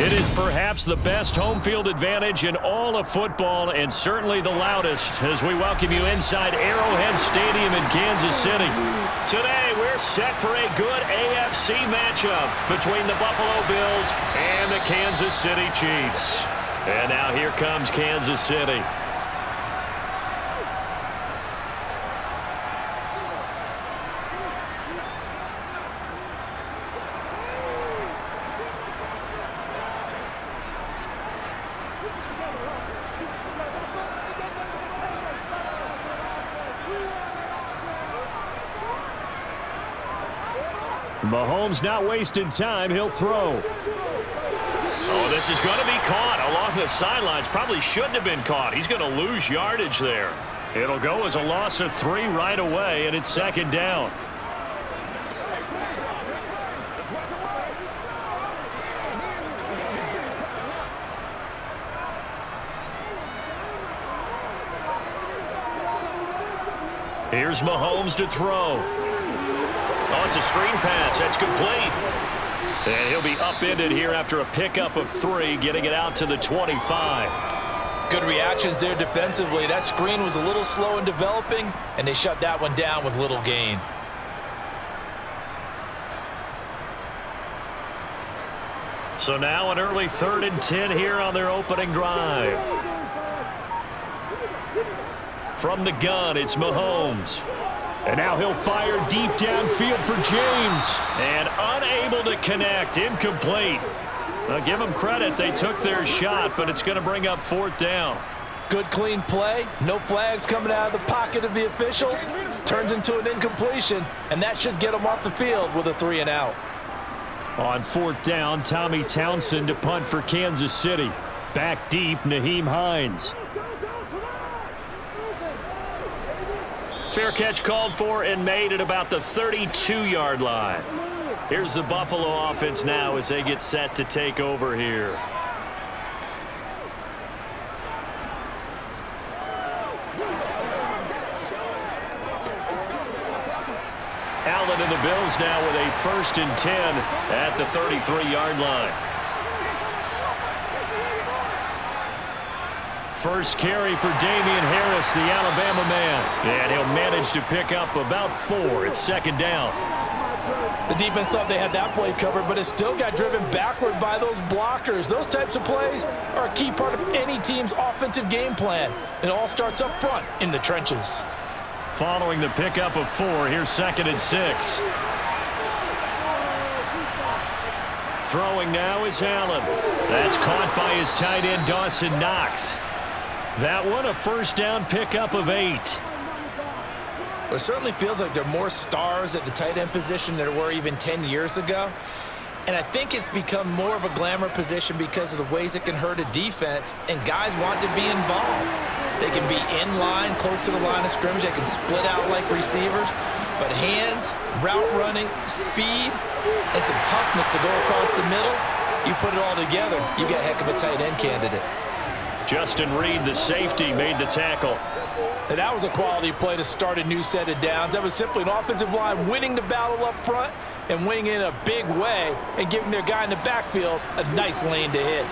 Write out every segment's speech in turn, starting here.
It is perhaps the best home field advantage in all of football and certainly the loudest as we welcome you inside Arrowhead Stadium in Kansas City. Today we're set for a good AFC matchup between the Buffalo Bills and the Kansas City Chiefs. And now here comes Kansas City. Mahomes not wasting time. He'll throw. Oh, this is going to be caught along the sidelines. Probably shouldn't have been caught. He's going to lose yardage there. It'll go as a loss of 3 right away, and it's second down. Here's Mahomes to throw. Oh, it's a screen pass. That's complete. And he'll be upended here after a pickup of 3, getting it out to the 25. Good reactions there defensively. That screen was a little slow in developing, and they shut that one down with little gain. So now an early 3rd and 10 here on their opening drive. From the gun, it's Mahomes. And now he'll fire deep downfield for James. And unable to connect. Incomplete. Now give them credit. They took their shot, but it's going to bring up 4th down. Good, clean play. No flags coming out of the pocket of the officials. Turns into an incompletion, and that should get them off the field with a 3 and out. On 4th down, Tommy Townsend to punt for Kansas City. Back deep, Nyheim Hines. Fair catch called for and made at about the 32-yard line. Here's the Buffalo offense now as they get set to take over here. Allen and the Bills now with a 1st and 10 at the 33-yard line. First carry for Damian Harris, the Alabama man. And he'll manage to pick up about 4. It's second down. The defense thought they had that play covered, but it still got driven backward by those blockers. Those types of plays are a key part of any team's offensive game plan. It all starts up front in the trenches. Following the pickup of 4, here's 2nd and 6. Throwing now is Allen. That's caught by his tight end, Dawson Knox. That one a 1st down pickup of 8. Well, it certainly feels like there are more stars at the tight end position than there were even 10 years ago. And I think it's become more of a glamour position because of the ways it can hurt a defense, and guys want to be involved. They can be in line, close to the line of scrimmage. They can split out like receivers. But hands, route running, speed, and some toughness to go across the middle, you put it all together, you got a heck of a tight end candidate. Justin Reed, the safety, made the tackle. And that was a quality play to start a new set of downs. That was simply an offensive line winning the battle up front and winning in a big way and giving their guy in the backfield a nice lane to hit.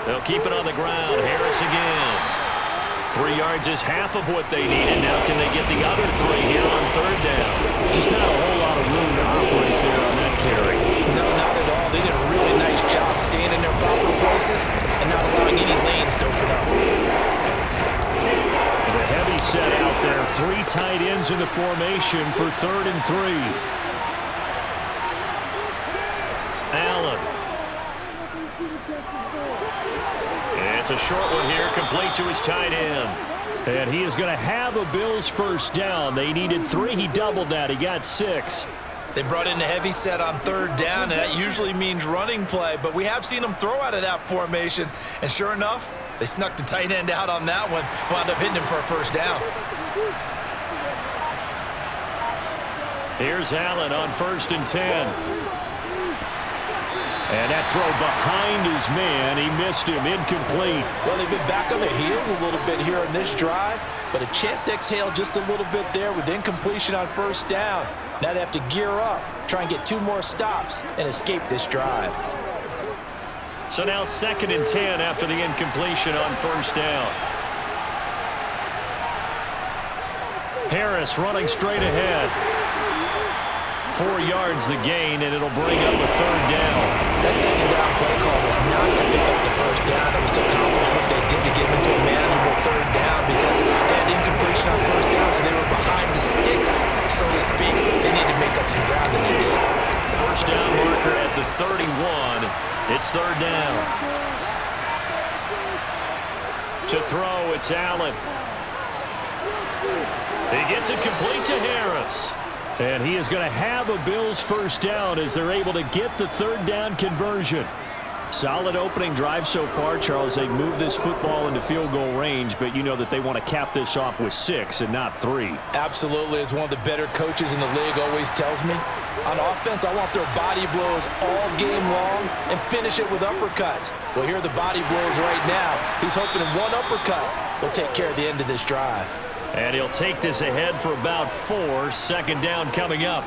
They'll keep it on the ground. Harris again. 3 yards is half of what they needed. Now can they get the other 3 here on 3rd down? Just not a whole lot of room to operate there on that carry. No, not at all. They did a really nice job staying in their proper places and not allowing any lanes to open up. The heavy set out there. 3 tight ends in the formation for 3rd and 3. Allen. It's a short one here, complete to his tight end. And he is going to have a Bills 1st down. They needed 3. He doubled that. He got 6. They brought in the heavy set on 3rd down, and that usually means running play. But we have seen them throw out of that formation. And sure enough, they snuck the tight end out on that one. Wound up hitting him for a 1st down. Here's Allen on 1st and 10. And that throw behind his man, he missed him, incomplete. Well, they've been back on their heels a little bit here on this drive. but a chance to exhale just a little bit there with incompletion on first down. Now they have to gear up, try and get 2 more stops, and escape this drive. So now 2nd and 10 after the incompletion on first down. Harris running straight ahead. 4 yards the gain, and it'll bring up a 3rd down. That 2nd down play call was not to pick up the first down. It was to accomplish what they did to get them into a manageable 3rd down because they had incompletion on first down, so they were behind the sticks, so to speak. They needed to make up some ground, and they did. First down marker at the 31. It's 3rd down. To throw, it's Allen. He gets it complete to Harris. And he is going to have a Bills first down as they're able to get the 3rd down conversion. Solid opening drive so far, Charles. They move this football into field goal range, but you know that they want to cap this off with 6 and not 3. Absolutely. As one of the better coaches in the league always tells me, on offense, I want their body blows all game long and finish it with uppercuts. Well, here are the body blows right now. He's hoping one uppercut will take care of the end of this drive. And he'll take this ahead for about 4. 2nd down coming up.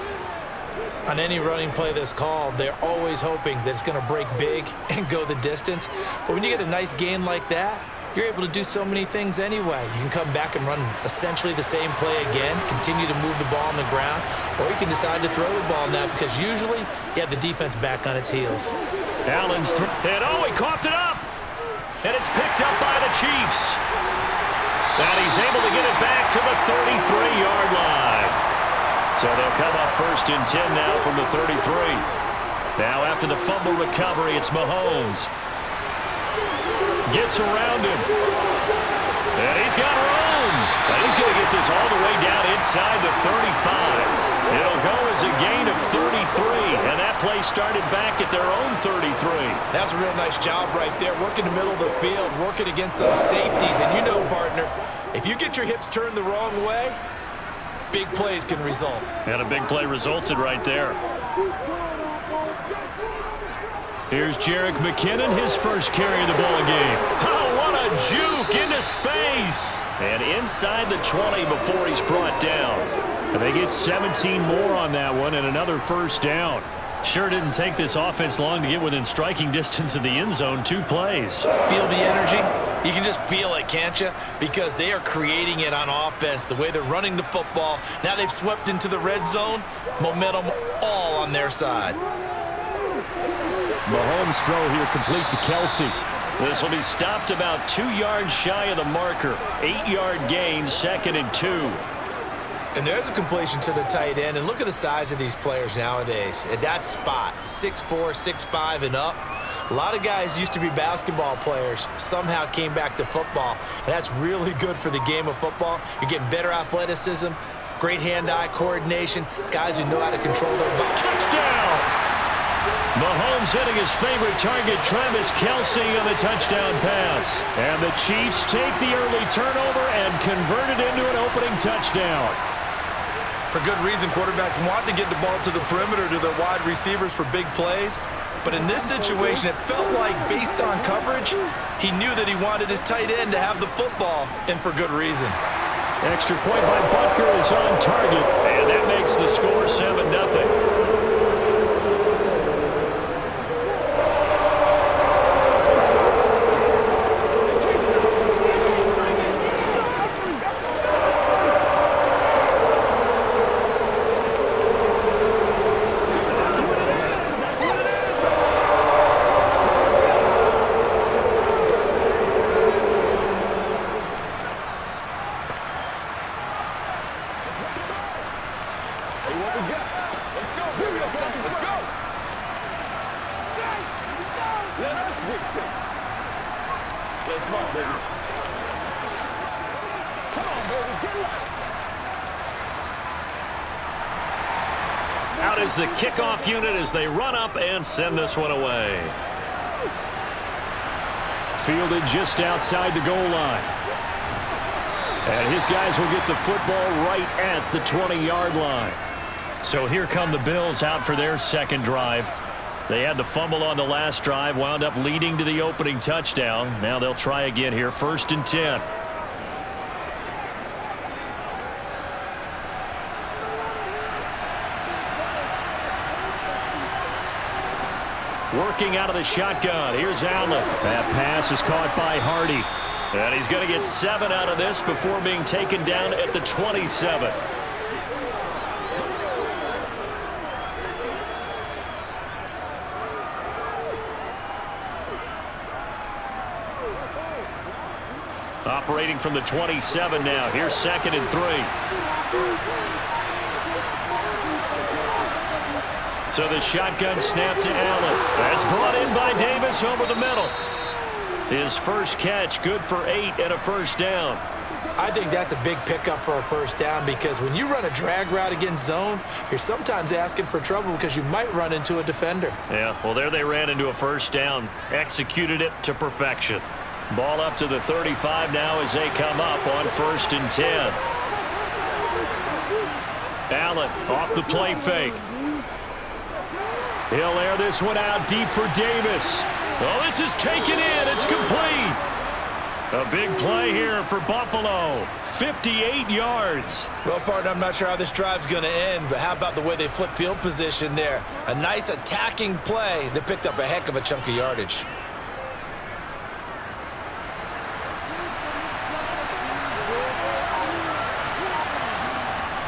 On any running play that's called, they're always hoping that it's going to break big and go the distance. But when you get a nice gain like that, you're able to do so many things anyway. You can come back and run essentially the same play again, continue to move the ball on the ground, or you can decide to throw the ball now because usually you have the defense back on its heels. Allen's and he coughed it up. And it's picked up by the Chiefs. And he's able to get it back to the 33-yard line. So they'll come up 1st and 10 now from the 33. Now after the fumble recovery, it's Mahomes. Gets around him. And he's got room. And he's going to get this all the way down inside the 35. It'll go as a gain of 33. And that play started back at their own 33. That's a real nice job right there, working the middle of the field, working against those safeties. And you know, partner, if you get your hips turned the wrong way, big plays can result. And a big play resulted right there. Here's Jerick McKinnon, his first carry of the ball game. Oh, what a juke into space. And inside the 20 before he's brought down. And they get 17 more on that one and another first down. Sure didn't take this offense long to get within striking distance of the end zone. 2 plays. Feel the energy? You can just feel it, can't you? Because they are creating it on offense, the way they're running the football. Now they've swept into the red zone. Momentum all on their side. Mahomes' throw here complete to Kelsey. This will be stopped about 2 yards shy of the marker. 8-yard gain, 2nd and 2. And there's a completion to the tight end. And look at the size of these players nowadays. At that spot, 6'4", 6'5", and up. A lot of guys used to be basketball players, somehow came back to football. And that's really good for the game of football. You're getting better athleticism, great hand-eye coordination, guys who know how to control their body. Touchdown! Mahomes hitting his favorite target, Travis Kelsey, on the touchdown pass. And the Chiefs take the early turnover and convert it into an opening touchdown. For good reason, quarterbacks want to get the ball to the perimeter to their wide receivers for big plays. But in this situation, it felt like, based on coverage, he knew that he wanted his tight end to have the football, and for good reason. Extra point by Butker is on target, and that makes the score 7-0. Out is the kickoff unit as they run up and send this one away. Fielded just outside the goal line. And his guys will get the football right at the 20-yard line. So here come the Bills out for their second drive. They had the fumble on the last drive, wound up leading to the opening touchdown. Now they'll try again here, 1st and 10. working out of the shotgun. Here's Allen. That pass is caught by Hardy. And he's going to get 7 out of this before being taken down at the 27. Operating from the 27 now. Here's 2nd and 3. So the shotgun snap to Allen. That's brought in by Davis over the middle. His first catch, good for 8 and a first down. I think that's a big pickup for a first down because when you run a drag route against zone, you're sometimes asking for trouble because you might run into a defender. Yeah, well, there they ran into a first down. Executed it to perfection. Ball up to the 35 now as they come up on 1st and 10. Allen off the play fake. He'll air this one out deep for Davis. Well, this is taken in. It's complete. A big play here for Buffalo. 58 yards. Well, partner, I'm not sure how this drive's going to end, but how about the way they flip field position there? A nice attacking play that picked up a heck of a chunk of yardage.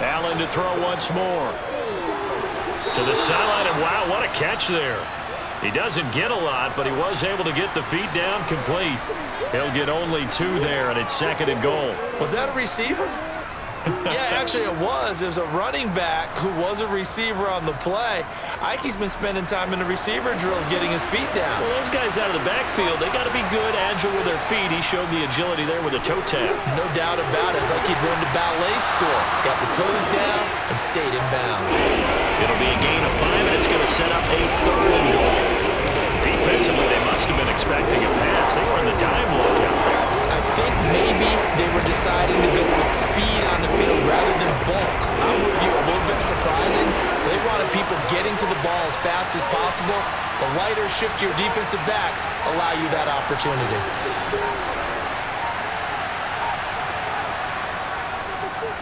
Allen to throw once more. To the sideline, and wow, what a catch there. He doesn't get a lot, but he was able to get the feet down complete. He'll get only 2 there, and it's 2nd and goal. Was that a receiver? Yeah, actually it was. It was a running back who was a receiver on the play. Ike's been spending time in the receiver drills getting his feet down. Well, those guys out of the backfield, they got to be good, agile with their feet. He showed the agility there with a toe tap. No doubt about it. It's like he'd run the ballet school. Got the toes down and stayed in bounds. It'll be a gain of 5, and it's going to set up a 3rd and goal. Defensively, they must have been expecting a pass. They were in the dime look out there. I think maybe they were deciding to go with speed on the field rather than bulk. I'm with you, a little bit surprising. They wanted people getting to the ball as fast as possible. The lighter, shiftier defensive backs allow you that opportunity.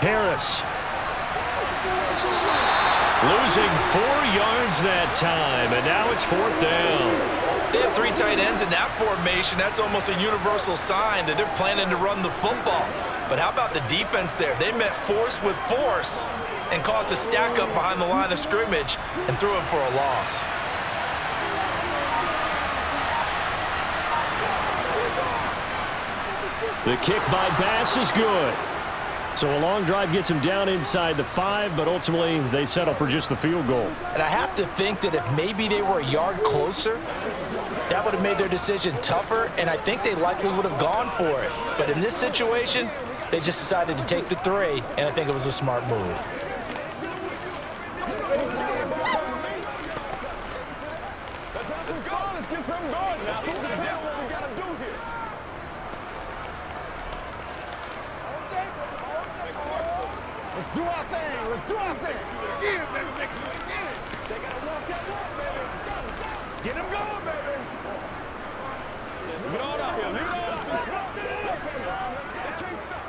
Harris. Losing 4 yards that time, and now it's 4th down. They have 3 tight ends in that formation. That's almost a universal sign that they're planning to run the football. But how about the defense there? They met force with force and caused a stack up behind the line of scrimmage and threw him for a loss. The kick by Bass is good. So a long drive gets him down inside the 5, but ultimately they settle for just the field goal. And I have to think that if maybe they were a yard closer, that would have made their decision tougher, and I think they likely would have gone for it. But in this situation, they just decided to take the 3, and I think it was a smart move. Let's get something going now. Let's see what we got to do here. Let's do our thing. Let's do our thing. Get it, baby. Get it. They got to walk that walk, baby. Let's go. Let's go. Get them going, baby. Leave it all out here. Leave it all out here. Let's go. Let's go. They can't stop.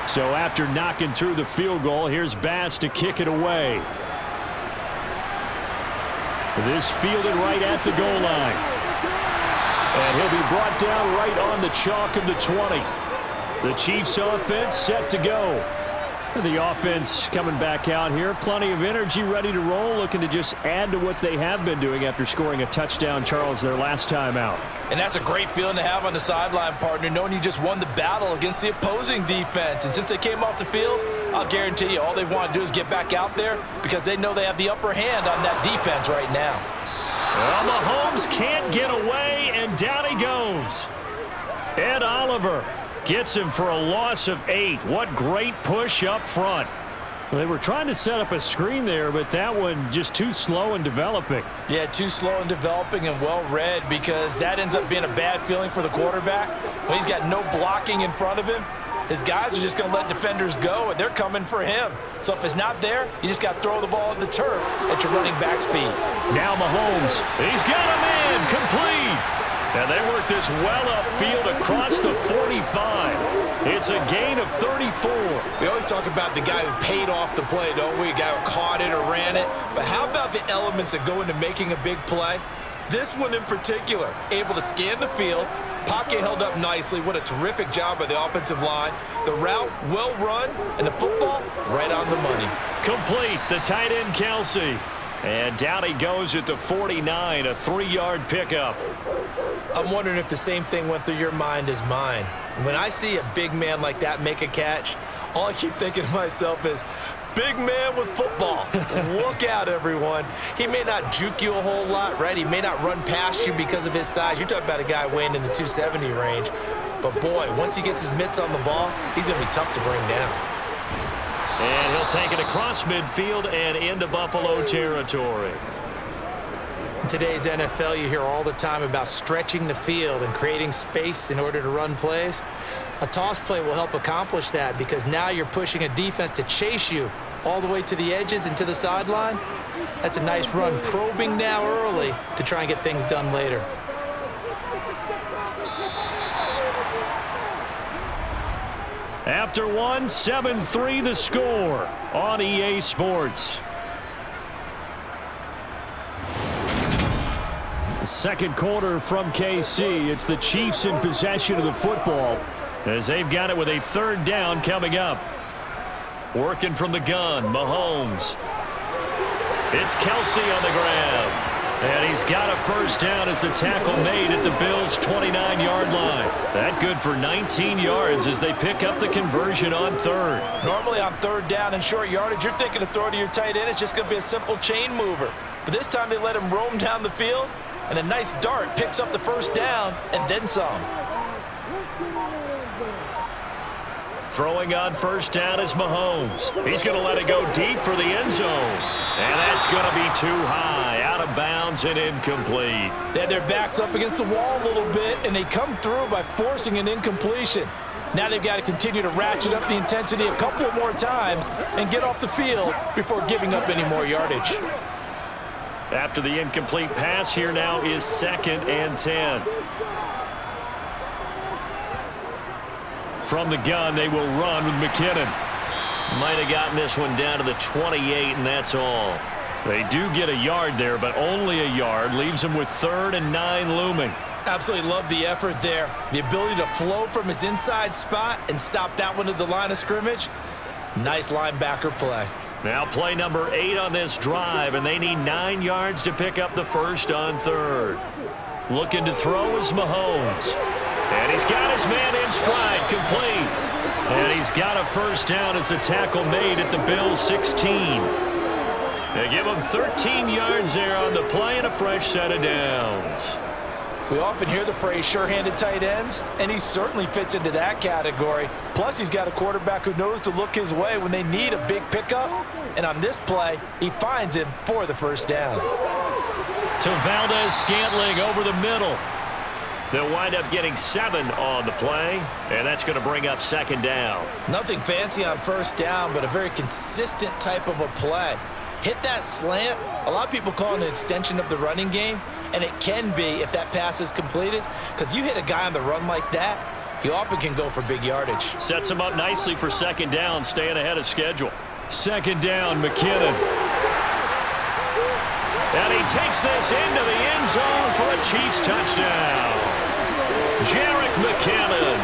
So after knocking through the field goal, here's Bass to kick it away. This fielded right at the goal line. And he'll be brought down right on the chalk of the 20. The Chiefs offense set to go. The offense coming back out here. Plenty of energy, ready to roll, looking to just add to what they have been doing after scoring a touchdown, Charles, their last time out. And that's a great feeling to have on the sideline, partner, knowing you just won the battle against the opposing defense. And since they came off the field, I'll guarantee you all they want to do is get back out there because they know they have the upper hand on that defense right now. Well, Mahomes can't get away, and down he goes. Ed Oliver gets him for a loss of 8. What great push up front. They were trying to set up a screen there, but that one just too slow in developing. Yeah, too slow in developing and well read because that ends up being a bad feeling for the quarterback. When he's got no blocking in front of him, his guys are just going to let defenders go, and they're coming for him. So if it's not there, you just got to throw the ball at the turf at your running back's feet. Now Mahomes, he's got him in, complete. And they work this well upfield across the 45. It's a gain of 34. We always talk about the guy who paid off the play, don't we? A guy who caught it or ran it. But how about the elements that go into making a big play? This one in particular, able to scan the field, pocket held up nicely. What a terrific job by the offensive line. The route, well run, and the football, right on the money. Complete, the tight end, Kelsey. And down he goes at the 49, a 3-yard pickup. I'm wondering if the same thing went through your mind as mine. When I see a big man like that make a catch, all I keep thinking to myself is, big man with football. Look out, everyone. He may not juke you a whole lot, right? He may not run past you because of his size. You're talking about a guy weighing in the 270 range. But, boy, once he gets his mitts on the ball, he's going to be tough to bring down. And he'll take it across midfield and into Buffalo territory. In today's NFL, you hear all the time about stretching the field and creating space in order to run plays. A toss play will help accomplish that because now you're pushing a defense to chase you all the way to the edges and to the sideline. That's a nice run, probing now early to try and get things done later. After one, 7-3 the score on EA Sports. The second quarter from KC. It's the Chiefs in possession of the football as they've got it with a 3rd down coming up. Working from the gun, Mahomes. It's Kelsey on the ground. And he's got a 1st down as the tackle made at the Bills' 29-yard line. That good for 19 yards as they pick up the conversion on 3rd. Normally on 3rd down and short yardage, you're thinking to throw to your tight end. It's just going to be a simple chain mover. But this time they let him roam down the field, and a nice dart picks up the 1st down and then some. Throwing on 1st down is Mahomes. He's going to let it go deep for the end zone. And that's going to be too high, out of bounds and incomplete. They had their backs up against the wall a little bit, and they come through by forcing an incompletion. Now they've got to continue to ratchet up the intensity a couple of more times and get off the field before giving up any more yardage. After the incomplete pass, here now is 2nd and 10. From the gun, they will run with McKinnon. Might have gotten this one down to the 28, and that's all. They do get a yard there, but only a yard. Leaves them with 3rd and 9 looming. Absolutely love the effort there. The ability to flow from his inside spot and stop that one at the line of scrimmage. Nice linebacker play. Now play number 8 on this drive, and they need 9 yards to pick up the 1st on 3rd. Looking to throw is Mahomes. And he's got his man in stride, complete. And he's got a 1st down as the tackle made at the Bills' 16. They give him 13 yards there on the play and a fresh set of downs. We often hear the phrase sure-handed tight ends, and he certainly fits into that category. Plus, he's got a quarterback who knows to look his way when they need a big pickup. And on this play, he finds him for the 1st down. To Valdez-Scantling over the middle. They'll wind up getting 7 on the play, and that's going to bring up 2nd down. Nothing fancy on 1st down, but a very consistent type of a play. Hit that slant. A lot of people call it an extension of the running game, and it can be if that pass is completed, because you hit a guy on the run like that, he often can go for big yardage. Sets him up nicely for 2nd down, staying ahead of schedule. 2nd down, McKinnon. And he takes this into the end zone for a Chiefs touchdown. Jerick McKinnon,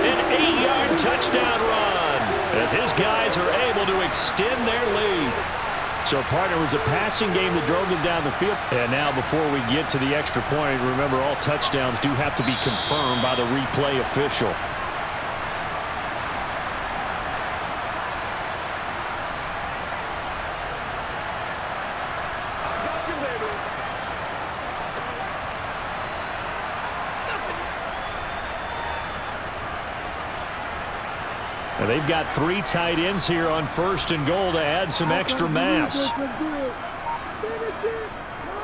an 8-yard touchdown run as his guys are able to extend their lead. So, partner, it was a passing game that drove them down the field. And now before we get to the extra point, remember all touchdowns do have to be confirmed by the replay official. And they've got 3 tight ends here on 1st and goal to add some extra mass.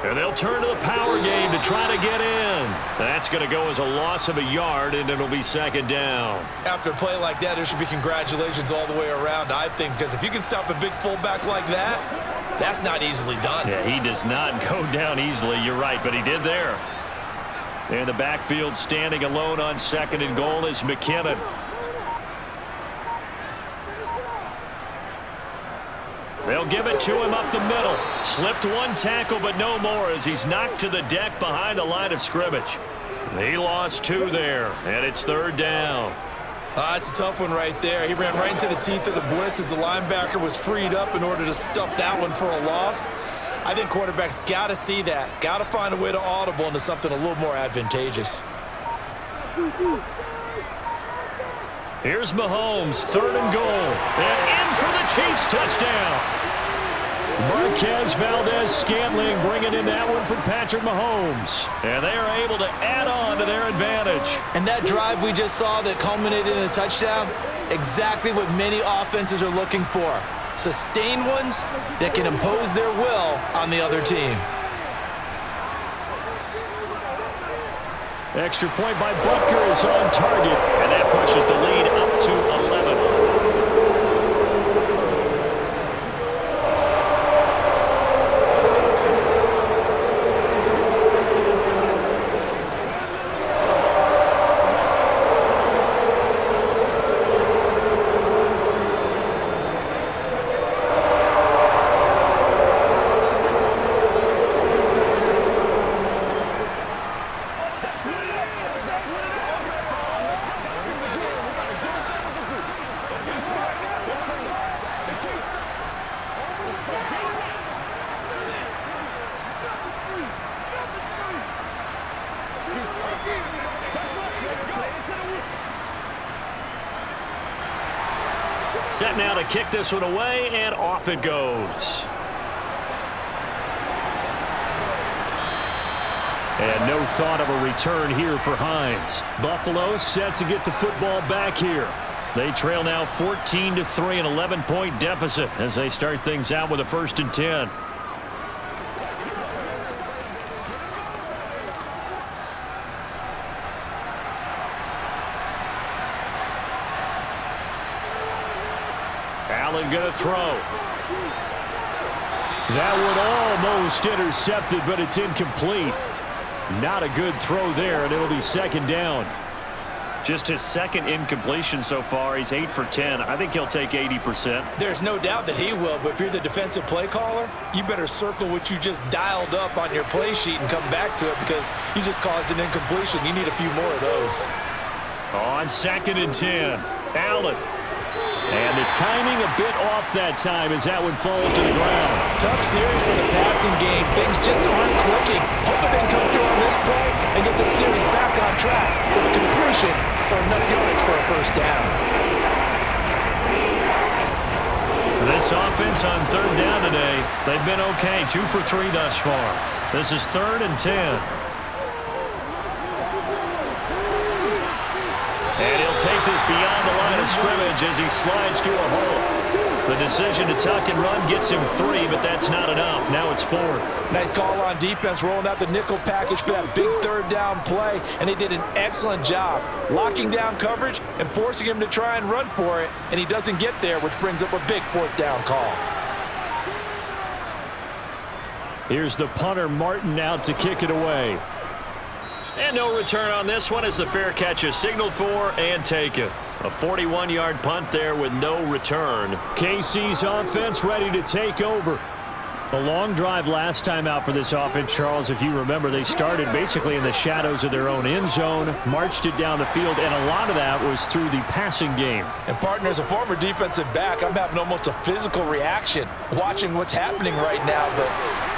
And they'll turn to the power game to try to get in. That's going to go as a loss of a yard, and it'll be 2nd down. After a play like that, there should be congratulations all the way around, I think, because if you can stop a big fullback like that, that's not easily done. Yeah, he does not go down easily. You're right, but he did there. In the backfield, standing alone on 2nd and goal is McKinnon. They'll give it to him up the middle. Slipped one tackle, but no more as he's knocked to the deck behind the line of scrimmage. He lost 2 there, and it's 3rd down. It's a tough one right there. He ran right into the teeth of the blitz as the linebacker was freed up in order to stuff that one for a loss. I think quarterbacks got to see that. Got to find a way to audible into something a little more advantageous. Here's Mahomes, 3rd and goal. And in for the Chiefs touchdown. Marquez Valdez-Scantling bringing in that one from Patrick Mahomes. And they are able to add on to their advantage. And that drive we just saw that culminated in a touchdown, exactly what many offenses are looking for. Sustained ones that can impose their will on the other team. Extra point by Butker is on target. And that pushes the lead up to 11. Set now to kick this one away, and off it goes. And no thought of a return here for Hines. Buffalo set to get the football back here. They trail now 14-3, an 11-point deficit as they start things out with a 1st and 10. Allen going to throw. That one almost intercepted, but it's incomplete. Not a good throw there, and it'll be 2nd down. Just his 2nd incompletion so far. He's 8 for 10. I think he'll take 80%. There's no doubt that he will, but if you're the defensive play caller, you better circle what you just dialed up on your play sheet and come back to it because you just caused an incompletion. You need a few more of those. On 2nd and 10, Allen. And the timing a bit off that time as that one falls to the ground. Tough series for the passing game. Things just aren't clicking. Hoping they can come through on this play and get the series back on track with a completion for enough yardage for a 1st down. This offense on 3rd down today, they've been okay. 2 for 3 thus far. This is 3rd and 10. And he'll take this beyond the line of scrimmage as he slides to a hole. The decision to tuck and run gets him 3, but that's not enough. Now it's 4th. Nice call on defense, rolling out the nickel package for that big 3rd down play, and they did an excellent job locking down coverage and forcing him to try and run for it, and he doesn't get there, which brings up a big 4th down call. Here's the punter, Martin, out to kick it away. And no return on this one as the fair catch is signaled for and taken. A 41-yard punt there with no return. KC's offense ready to take over. A long drive last time out for this offense, Charles. If you remember, they started basically in the shadows of their own end zone, marched it down the field, and a lot of that was through the passing game. And partner, as a former defensive back, I'm having almost a physical reaction watching what's happening right now, but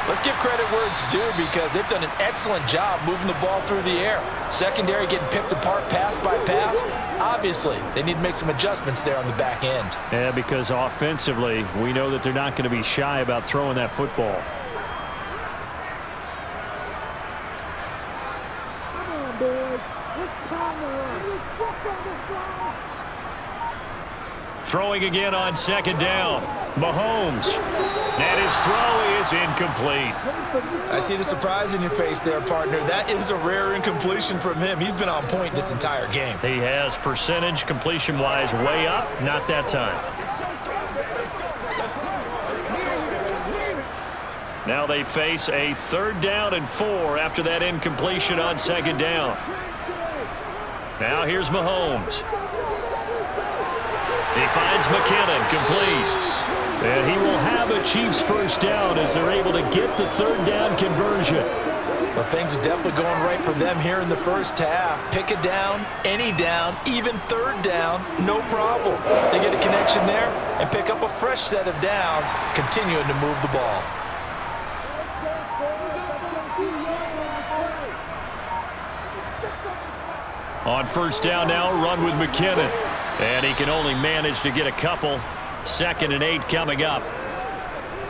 let's give credit where it's due because they've done an excellent job moving the ball through the air. Secondary getting picked apart pass by pass. Obviously, they need to make some adjustments there on the back end. Yeah, because offensively, we know that they're not going to be shy about throwing that football. Come on, boys. Let's pound the run. On this drive. Throwing again on 2nd down. Mahomes. And his throw is incomplete. I see the surprise in your face there, partner. That is a rare incompletion from him. He's been on point this entire game. He has percentage completion-wise way up. Not that time. Now they face a 3rd down and 4 after that incompletion on 2nd down. Now here's Mahomes. He finds McKinnon, complete. And he will have a Chiefs 1st down as they're able to get the 3rd down conversion. Well, things are definitely going right for them here in the first half. Pick a down, any down, even 3rd down, no problem. They get a connection there and pick up a fresh set of downs, continuing to move the ball. On 1st down now, run with McKinnon. And he can only manage to get a couple. 2nd and 8 coming up.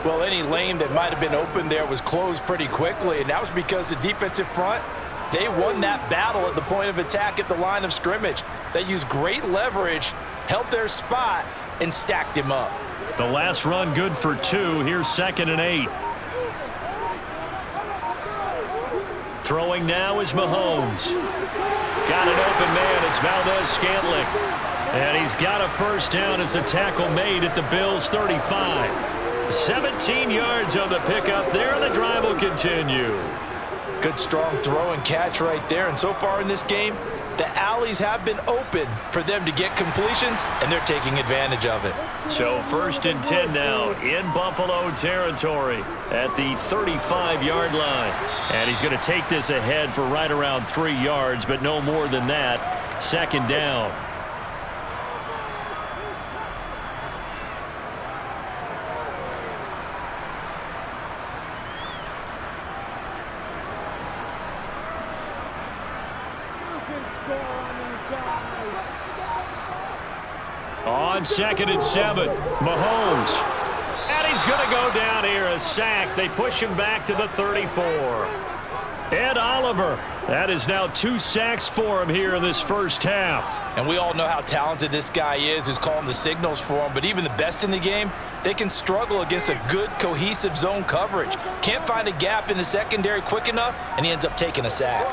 Well, any lane that might have been open there was closed pretty quickly, and that was because the defensive front, they won that battle at the point of attack at the line of scrimmage. They used great leverage, held their spot, and stacked him up. The last run good for 2. Here's 2nd and 8. Throwing now is Mahomes. Got an open man. It's Valdez-Scantling. And he's got a 1st down as the tackle made at the Bills' 35. 17 yards on the pickup there, and the drive will continue. Good, strong throw and catch right there. And so far in this game, the alleys have been open for them to get completions, and they're taking advantage of it. So 1st and 10 now in Buffalo territory at the 35-yard line. And he's going to take this ahead for right around 3 yards, but no more than that. 2nd down. On 2nd and 7, Mahomes. And he's going to go down here, a sack. They push him back to the 34. Ed Oliver, that is now 2 sacks for him here in this first half. And we all know how talented this guy is who's calling the signals for him, but even the best in the game, they can struggle against a good, cohesive zone coverage. Can't find a gap in the secondary quick enough, and he ends up taking a sack.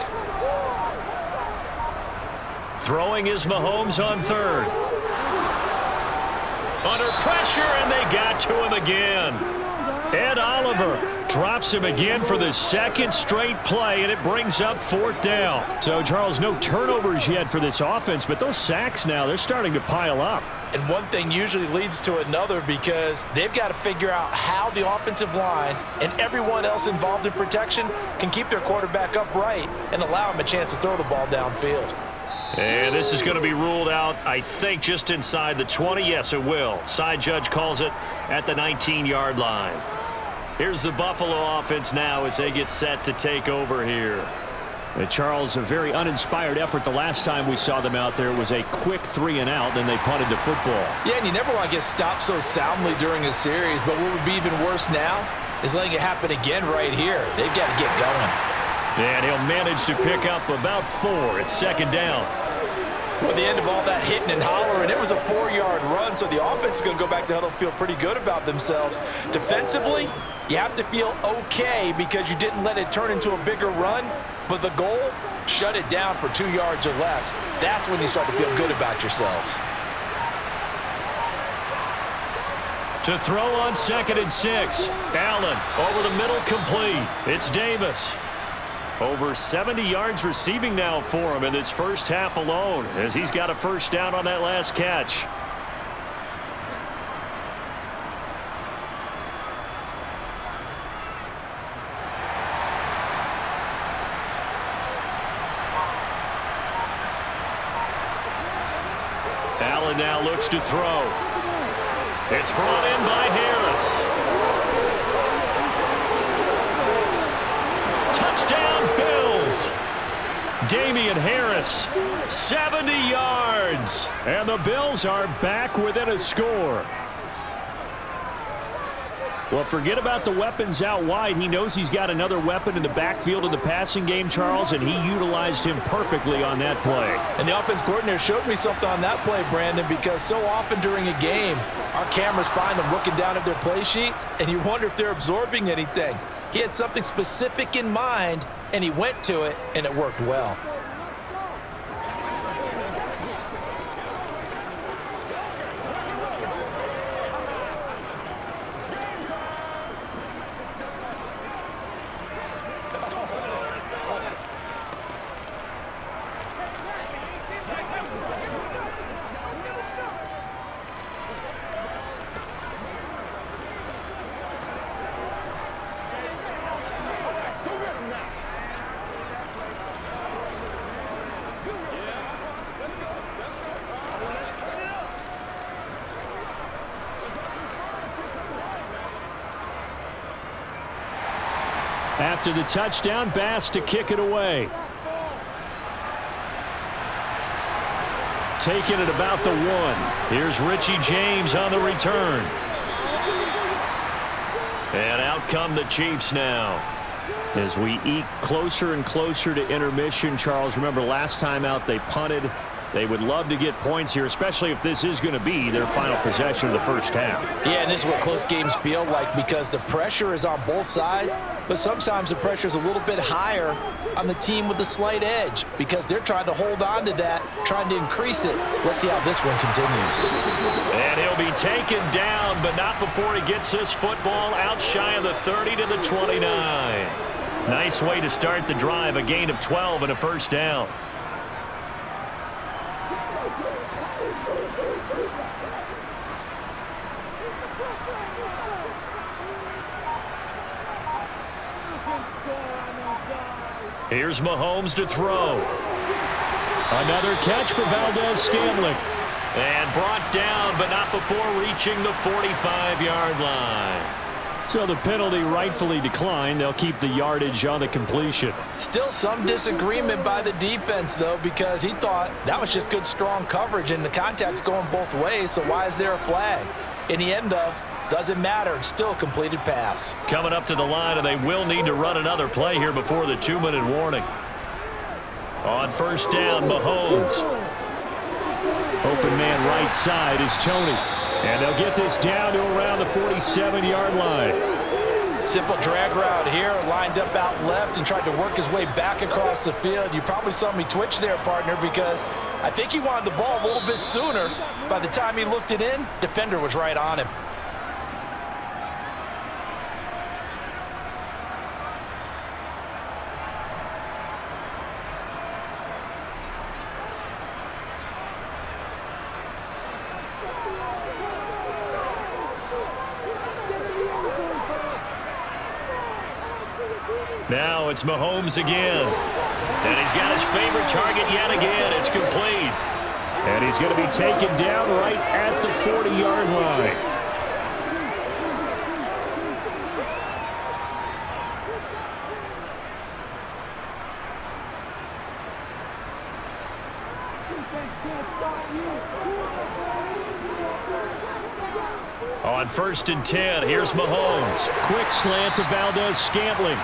Throwing is Mahomes on 3rd. Under pressure, and they got to him again. Ed Oliver drops him again for the 2nd straight play, and it brings up 4th down. So, Charles, no turnovers yet for this offense, but those sacks now, they're starting to pile up. And one thing usually leads to another because they've got to figure out how the offensive line and everyone else involved in protection can keep their quarterback upright and allow him a chance to throw the ball downfield. And this is going to be ruled out, I think, just inside the 20. Yes, it will. Side judge calls it at the 19-yard line. Here's the Buffalo offense now as they get set to take over here. Charles, a very uninspired effort. The last time we saw them out there was a quick 3-and-out, then they punted the football. Yeah, and you never want to get stopped so soundly during a series, but what would be even worse now is letting it happen again right here. They've got to get going. And he'll manage to pick up about 4 at 2nd down. Well, at the end of all that hitting and hollering, it was a 4-yard run, so the offense is going to go back to huddle and feel pretty good about themselves. Defensively, you have to feel okay because you didn't let it turn into a bigger run, but the goal, shut it down for 2 yards or less. That's when you start to feel good about yourselves. To throw on 2nd and 6. Allen over the middle, complete. It's Davis. Over 70 yards receiving now for him in this first half alone as he's got a 1st down on that last catch. Allen now looks to throw. It's brought in by Harris. Touchdown, Bills. Damian Harris, 70 yards. And the Bills are back within a score. Well, forget about the weapons out wide. He knows he's got another weapon in the backfield of the passing game, Charles, and he utilized him perfectly on that play. And the offense coordinator showed me something on that play, Brandon, because so often during a game, our cameras find them looking down at their play sheets, and you wonder if they're absorbing anything. He had something specific in mind, and he went to it, and it worked well. After the touchdown, Bass to kick it away. Taking it about the 1. Here's Richie James on the return. And out come the Chiefs now. As we eke closer and closer to intermission, Charles, remember last time out they punted. They would love to get points here, especially if this is going to be their final possession of the first half. Yeah, and this is what close games feel like because the pressure is on both sides, but sometimes the pressure is a little bit higher on the team with the slight edge because they're trying to hold on to that, trying to increase it. Let's see how this one continues. And he'll be taken down, but not before he gets this football out shy of the 30 to the 29. Nice way to start the drive, a gain of 12 and a first down. Here's Mahomes to throw. Another catch for Valdez-Scantling. And brought down, but not before reaching the 45-yard line. So the penalty rightfully declined. They'll keep the yardage on the completion. Still some disagreement by the defense, though, because he thought that was just good, strong coverage, and the contact's going both ways, so why is there a flag? In the end, though, doesn't matter. Still a completed pass. Coming up to the line, and they will need to run another play here before the 2-minute warning. On first down, Mahomes. Open man right side is Tony. And they'll get this down to around the 47-yard line. Simple drag route here, lined up out left and tried to work his way back across the field. You probably saw me twitch there, partner, because I think he wanted the ball a little bit sooner. By the time he looked it in, defender was right on him. Now it's Mahomes again. And he's got his favorite target yet again. It's complete. And he's going to be taken down right at the 40-yard line. On first and 10, here's Mahomes. Quick slant to Valdez-Scantling.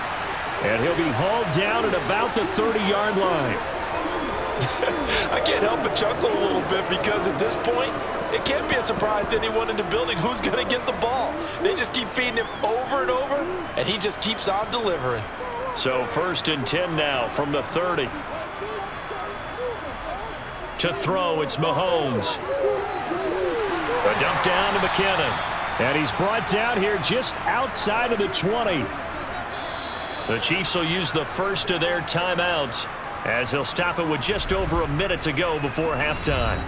And he'll be hauled down at about the 30-yard line. I can't help but chuckle a little bit because at this point, it can't be a surprise to anyone in the building who's going to get the ball. They just keep feeding him over and over, and he just keeps on delivering. So first and 10 now from the 30. To throw, it's Mahomes. A dump down to McKinnon. And he's brought down here just outside of the 20. The Chiefs will use the first of their timeouts as they'll stop it with just over a minute to go before halftime.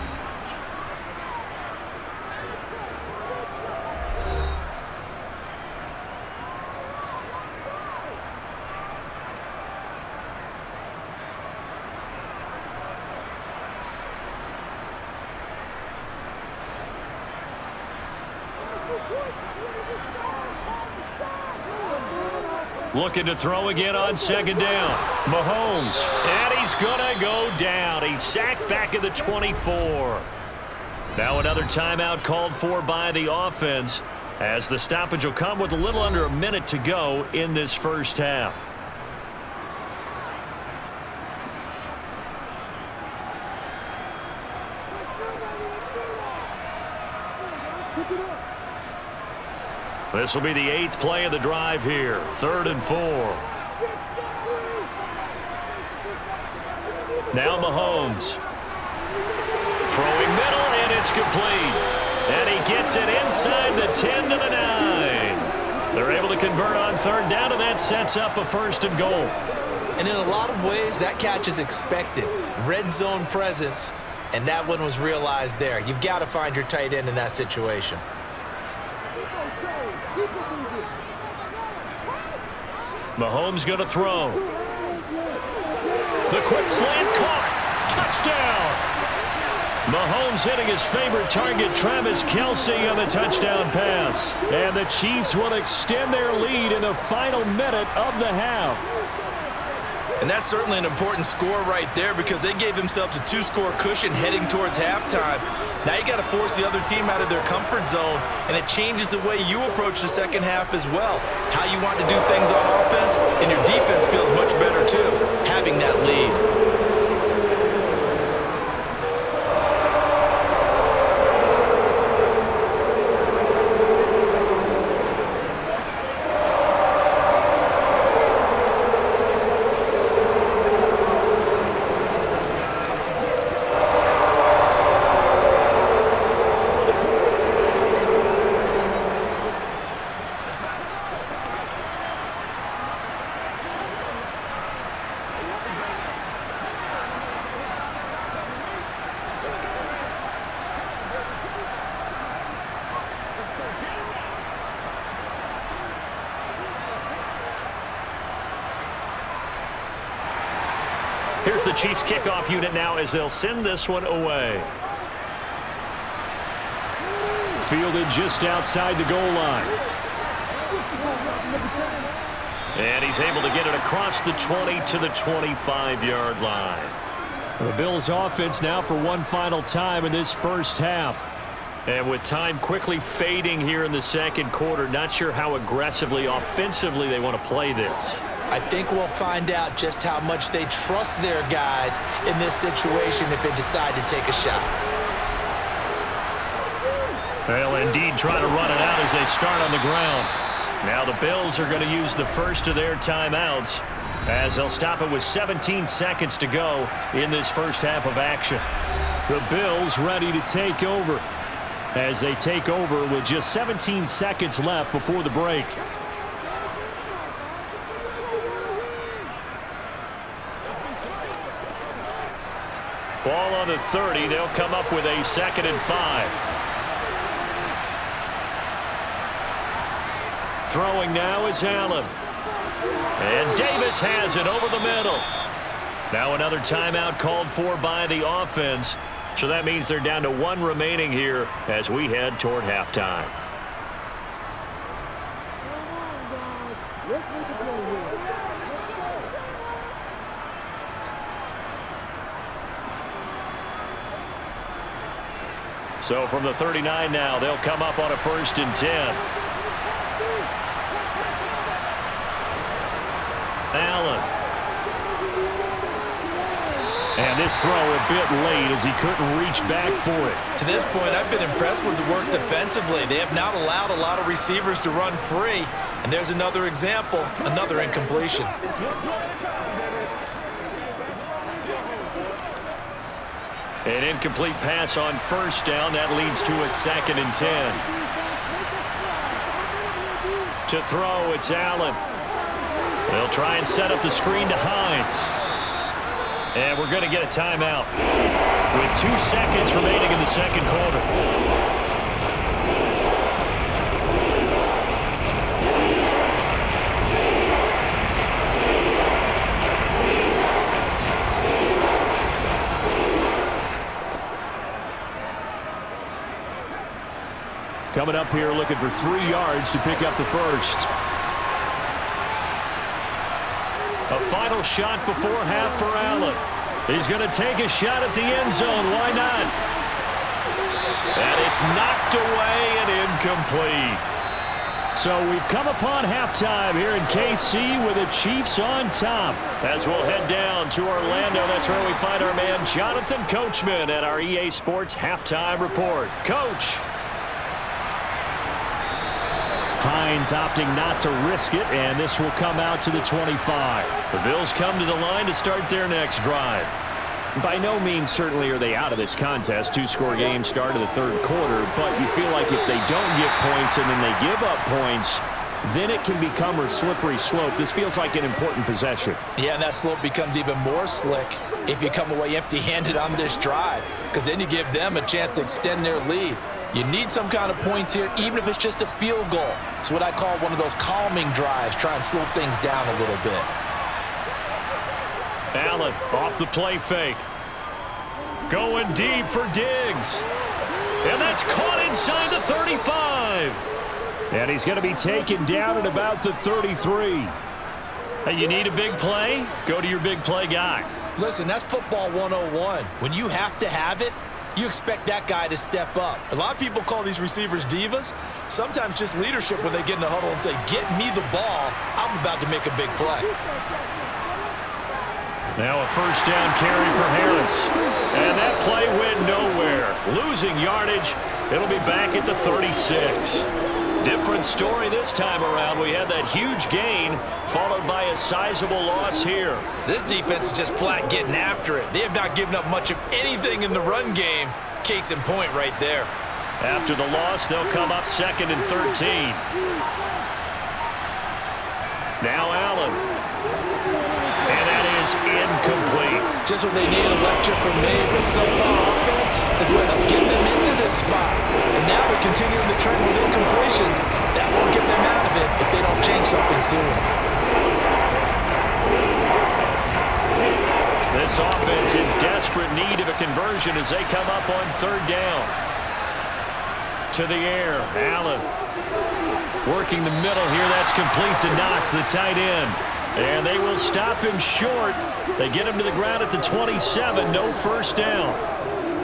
Looking to throw again on second down. Mahomes, and he's going to go down. He's sacked back at the 24. Now another timeout called for by the offense as the stoppage will come with a little under a minute to go in this first half. This will be the 8th play of the drive here. 3rd and 4. Now Mahomes. Throwing middle, and it's complete. And he gets it inside the 10 to the 9. They're able to convert on 3rd down, and that sets up a 1st and goal. And in a lot of ways, that catch is expected. Red zone presence, and that one was realized there. You've got to find your tight end in that situation. Mahomes going to throw. The quick slant caught. Touchdown. Mahomes hitting his favorite target, Travis Kelce, on the touchdown pass. And the Chiefs will extend their lead in the final minute of the half. And that's certainly an important score right there because they gave themselves a 2-score cushion heading towards halftime. Now you got to force the other team out of their comfort zone, and it changes the way you approach the second half as well. How you want to do things on offense, and your defense feels much better too, having that lead. Here's the Chiefs kickoff unit now as they'll send this one away. Fielded just outside the goal line. And he's able to get it across the 20 to the 25-yard line. The Bills offense now for one final time in this first half. And with time quickly fading here in the second quarter, not sure how aggressively, offensively they want to play this. I think we'll find out just how much they trust their guys in this situation if they decide to take a shot. They'll indeed try to run it out as they start on the ground. Now the Bills are going to use the first of their timeouts as they'll stop it with 17 seconds to go in this first half of action. The Bills ready to take over as they take over with just 17 seconds left before the break. Ball on the 30. They'll come up with a 2nd and 5. Throwing now is Allen. And Davis has it over the middle. Now another timeout called for by the offense. So that means they're down to 1 remaining here as we head toward halftime. So from the 39 now, they'll come up on a 1st and 10. Allen. And this throw a bit late as he couldn't reach back for it. To this point, I've been impressed with the work defensively. They have not allowed a lot of receivers to run free. And there's another example, another incompletion. An incomplete pass on 1st down. That leads to a 2nd and 10. To throw, it's Allen. They'll try and set up the screen to Hines. And we're going to get a timeout with 2 seconds remaining in the second quarter. Coming up here looking for 3 yards to pick up the first. A final shot before half for Allen. He's going to take a shot at the end zone. Why not? And it's knocked away and incomplete. So we've come upon halftime here in KC with the Chiefs on top. As we'll head down to Orlando, that's where we find our man Jonathan Coachman at our EA Sports Halftime Report. Coach. Hines opting not to risk it, and this will come out to the 25. The Bills come to the line to start their next drive. By no means certainly are they out of this contest. 2-score game start of the third quarter, but you feel like if they don't get points and then they give up points, then it can become a slippery slope. This feels like an important possession. Yeah, and that slope becomes even more slick if you come away empty-handed on this drive, because then you give them a chance to extend their lead. You need some kind of points here, even if it's just a field goal. It's what I call one of those calming drives, try and slow things down a little bit. Allen off the play fake. Going deep for Diggs. And that's caught inside the 35. And he's going to be taken down at about the 33. Hey, you need a big play? Go to your big play guy. Listen, that's football 101. When you have to have it, you expect that guy to step up. A lot of people call these receivers divas. Sometimes just leadership when they get in the huddle and say, get me the ball. I'm about to make a big play. Now a first down carry for Harris. And that play went nowhere. Losing yardage. It'll be back at the 36. Different story this time around. We had that huge gain followed by a sizable loss here. This defense is just flat getting after it. They have not given up much of anything in the run game. Case in point right there. After the loss, they'll come up 2nd and 13. Now Allen. And that is incomplete. Just what they need, a lecture from me, but subpar offense is what helped get them into this spot. And now they're continuing the trend with incompletions. That won't get them out of it if they don't change something soon. This offense in desperate need of a conversion as they come up on 3rd down. To the air, Allen. Working the middle here, that's complete to Knox, the tight end. And they will stop him short. They get him to the ground at the 27, no first down.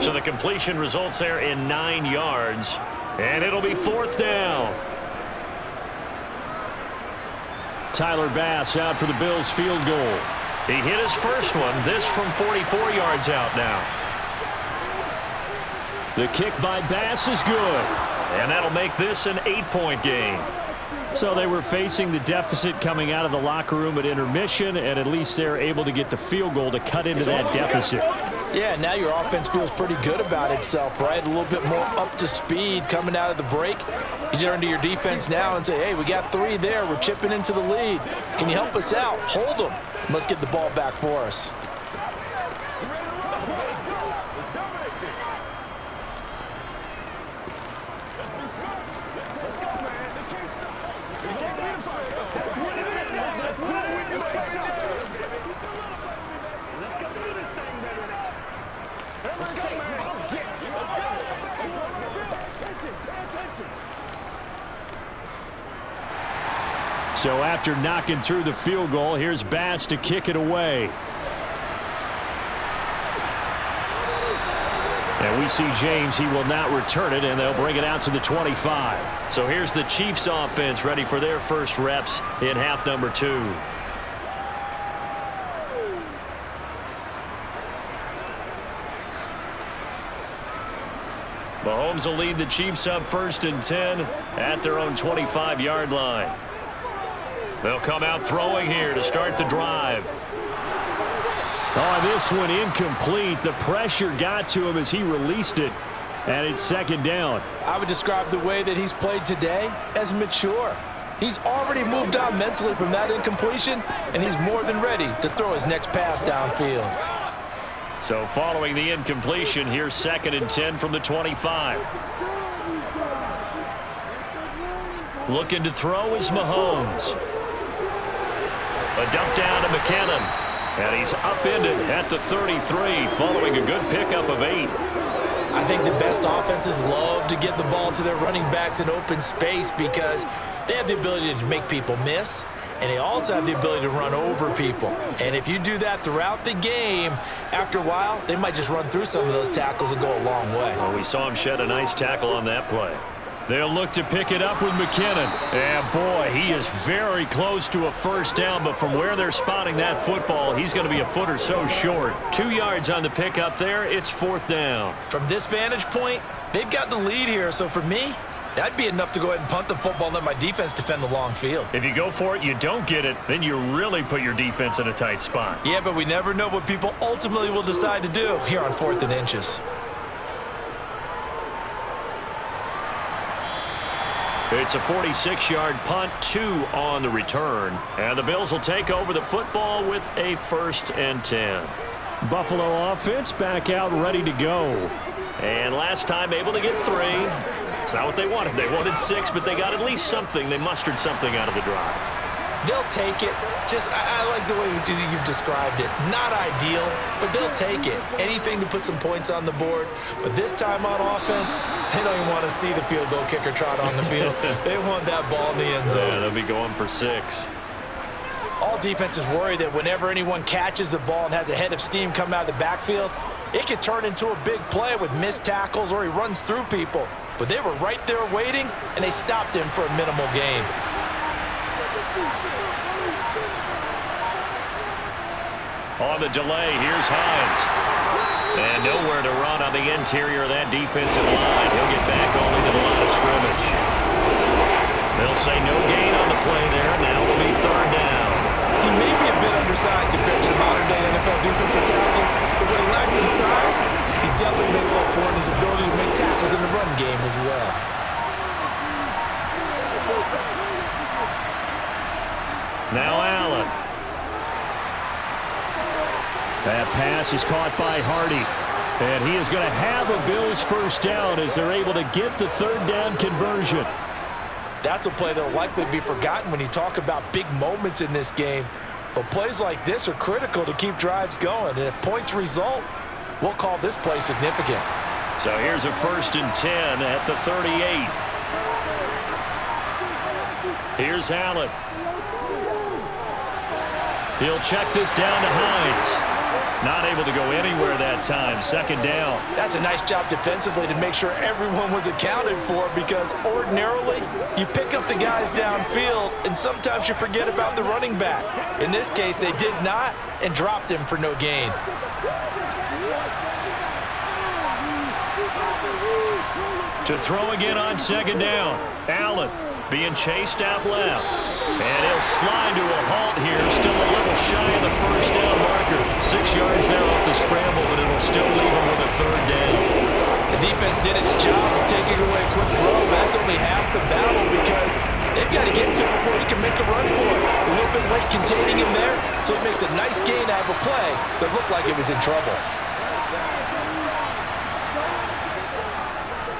So the completion results there in 9 yards. And it'll be 4th down. Tyler Bass out for the Bills field goal. He hit his first one, this from 44 yards out now. The kick by Bass is good. And that'll make this an 8-point game. So they were facing the deficit coming out of the locker room at intermission, and at least they're able to get the field goal to cut into that deficit. Yeah, now your offense feels pretty good about itself, right? A little bit more up to speed coming out of the break. You turn to your defense now and say, hey, we got 3 there. We're chipping into the lead. Can you help us out? Hold them. Let's get the ball back for us. So after knocking through the field goal, here's Bass to kick it away. And we see James, he will not return it, and they'll bring it out to the 25. So here's the Chiefs offense ready for their first reps in half number 2. Mahomes will lead the Chiefs up 1st and 10 at their own 25-yard line. They'll come out throwing here to start the drive. Oh, this one incomplete. The pressure got to him as he released it, and it's 2nd down. I would describe the way that he's played today as mature. He's already moved on mentally from that incompletion, and he's more than ready to throw his next pass downfield. So following the incompletion, here's 2nd and 10 from the 25. Looking to throw is Mahomes. A dump down to McKinnon. And he's upended at the 33 following a good pickup of 8. I think the best offenses love to get the ball to their running backs in open space because they have the ability to make people miss, and they also have the ability to run over people. And if you do that throughout the game, after a while, they might just run through some of those tackles and go a long way. Well, we saw him shed a nice tackle on that play. They'll look to pick it up with McKinnon. And, boy, he is very close to a first down, but from where they're spotting that football, he's going to be a foot or so short. 2 yards on the pickup there. It's 4th down. From this vantage point, they've got the lead here. So for me, that'd be enough to go ahead and punt the football and let my defense defend the long field. If you go for it, you don't get it, then you really put your defense in a tight spot. Yeah, but we never know what people ultimately will decide to do here on 4th and inches. It's a 46-yard punt, 2 on the return. And the Bills will take over the football with a 1st and 10. Buffalo offense back out ready to go. And last time able to get 3. It's not what they wanted. They wanted 6, but they got at least something. They mustered something out of the drive. They'll take it. Just, I like the way you've described it. Not ideal, but they'll take it. Anything to put some points on the board. But this time on offense, they don't even want to see the field goal kicker trot on the field. They want that ball in the end zone. Yeah, they'll be going for 6. All defenses worry that whenever anyone catches the ball and has a head of steam come out of the backfield, it could turn into a big play with missed tackles or he runs through people. But they were right there waiting, and they stopped him for a minimal gain. On the delay, here's Hines. And nowhere to run on the interior of that defensive line. He'll get back only to the line of scrimmage. They'll say no gain on the play there. Now it'll be 3rd down. He may be a bit undersized compared to the modern-day NFL defensive tackle, but when he lacks in size, he definitely makes up for it in his ability to make tackles in the run game as well. Now Allen. That pass is caught by Hardy. And he is going to have a Bills first down as they're able to get the 3rd down conversion. That's a play that will likely be forgotten when you talk about big moments in this game. But plays like this are critical to keep drives going. And if points result, we'll call this play significant. So here's a 1st and 10 at the 38. Here's Allen. He'll check this down to Hines. Not able to go anywhere that time. 2nd down. That's a nice job defensively to make sure everyone was accounted for, because ordinarily you pick up the guys downfield and sometimes you forget about the running back. In this case, they did not and dropped him for no gain. To throw again on 2nd down. Allen being chased out left. And he'll slide to a halt here. Still a little shy of the 1st down marker. 6 yards there off the scramble, but it'll still leave him with a 3rd down. The defense did its job of taking away a quick throw, but that's only half the battle because they've got to get to him before he can make a run for it. A little bit late containing him there, so it makes a nice gain out of a play that looked like it was in trouble.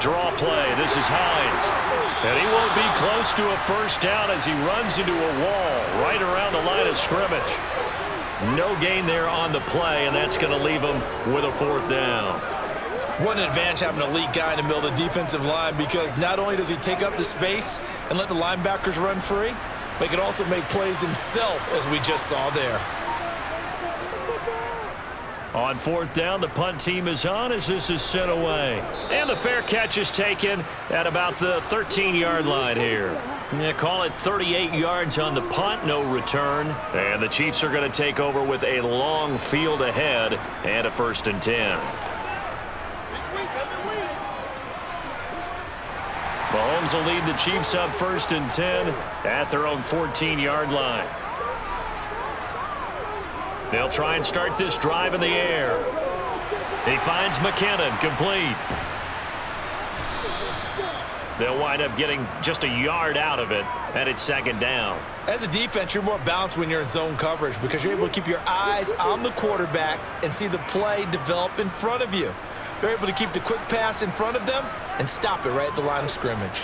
Draw play. This is Hines. And he won't be close to a 1st down as he runs into a wall right around the line of scrimmage. No gain there on the play, and that's going to leave him with a 4th down. What an advantage having an elite guy in the middle of the defensive line, because not only does he take up the space and let the linebackers run free, but he can also make plays himself, as we just saw there. On 4th down, the punt team is on as this is sent away. And the fair catch is taken at about the 13-yard line here. Yeah, call it 38 yards on the punt, no return. And the Chiefs are going to take over with a long field ahead and a 1st and 10. Mahomes will lead the Chiefs up 1st and 10 at their own 14-yard line. They'll try and start this drive in the air. He finds McKinnon, complete. They'll wind up getting just a yard out of it, and it's 2nd down. As a defense, you're more balanced when you're in zone coverage because you're able to keep your eyes on the quarterback and see the play develop in front of you. They're able to keep the quick pass in front of them and stop it right at the line of scrimmage.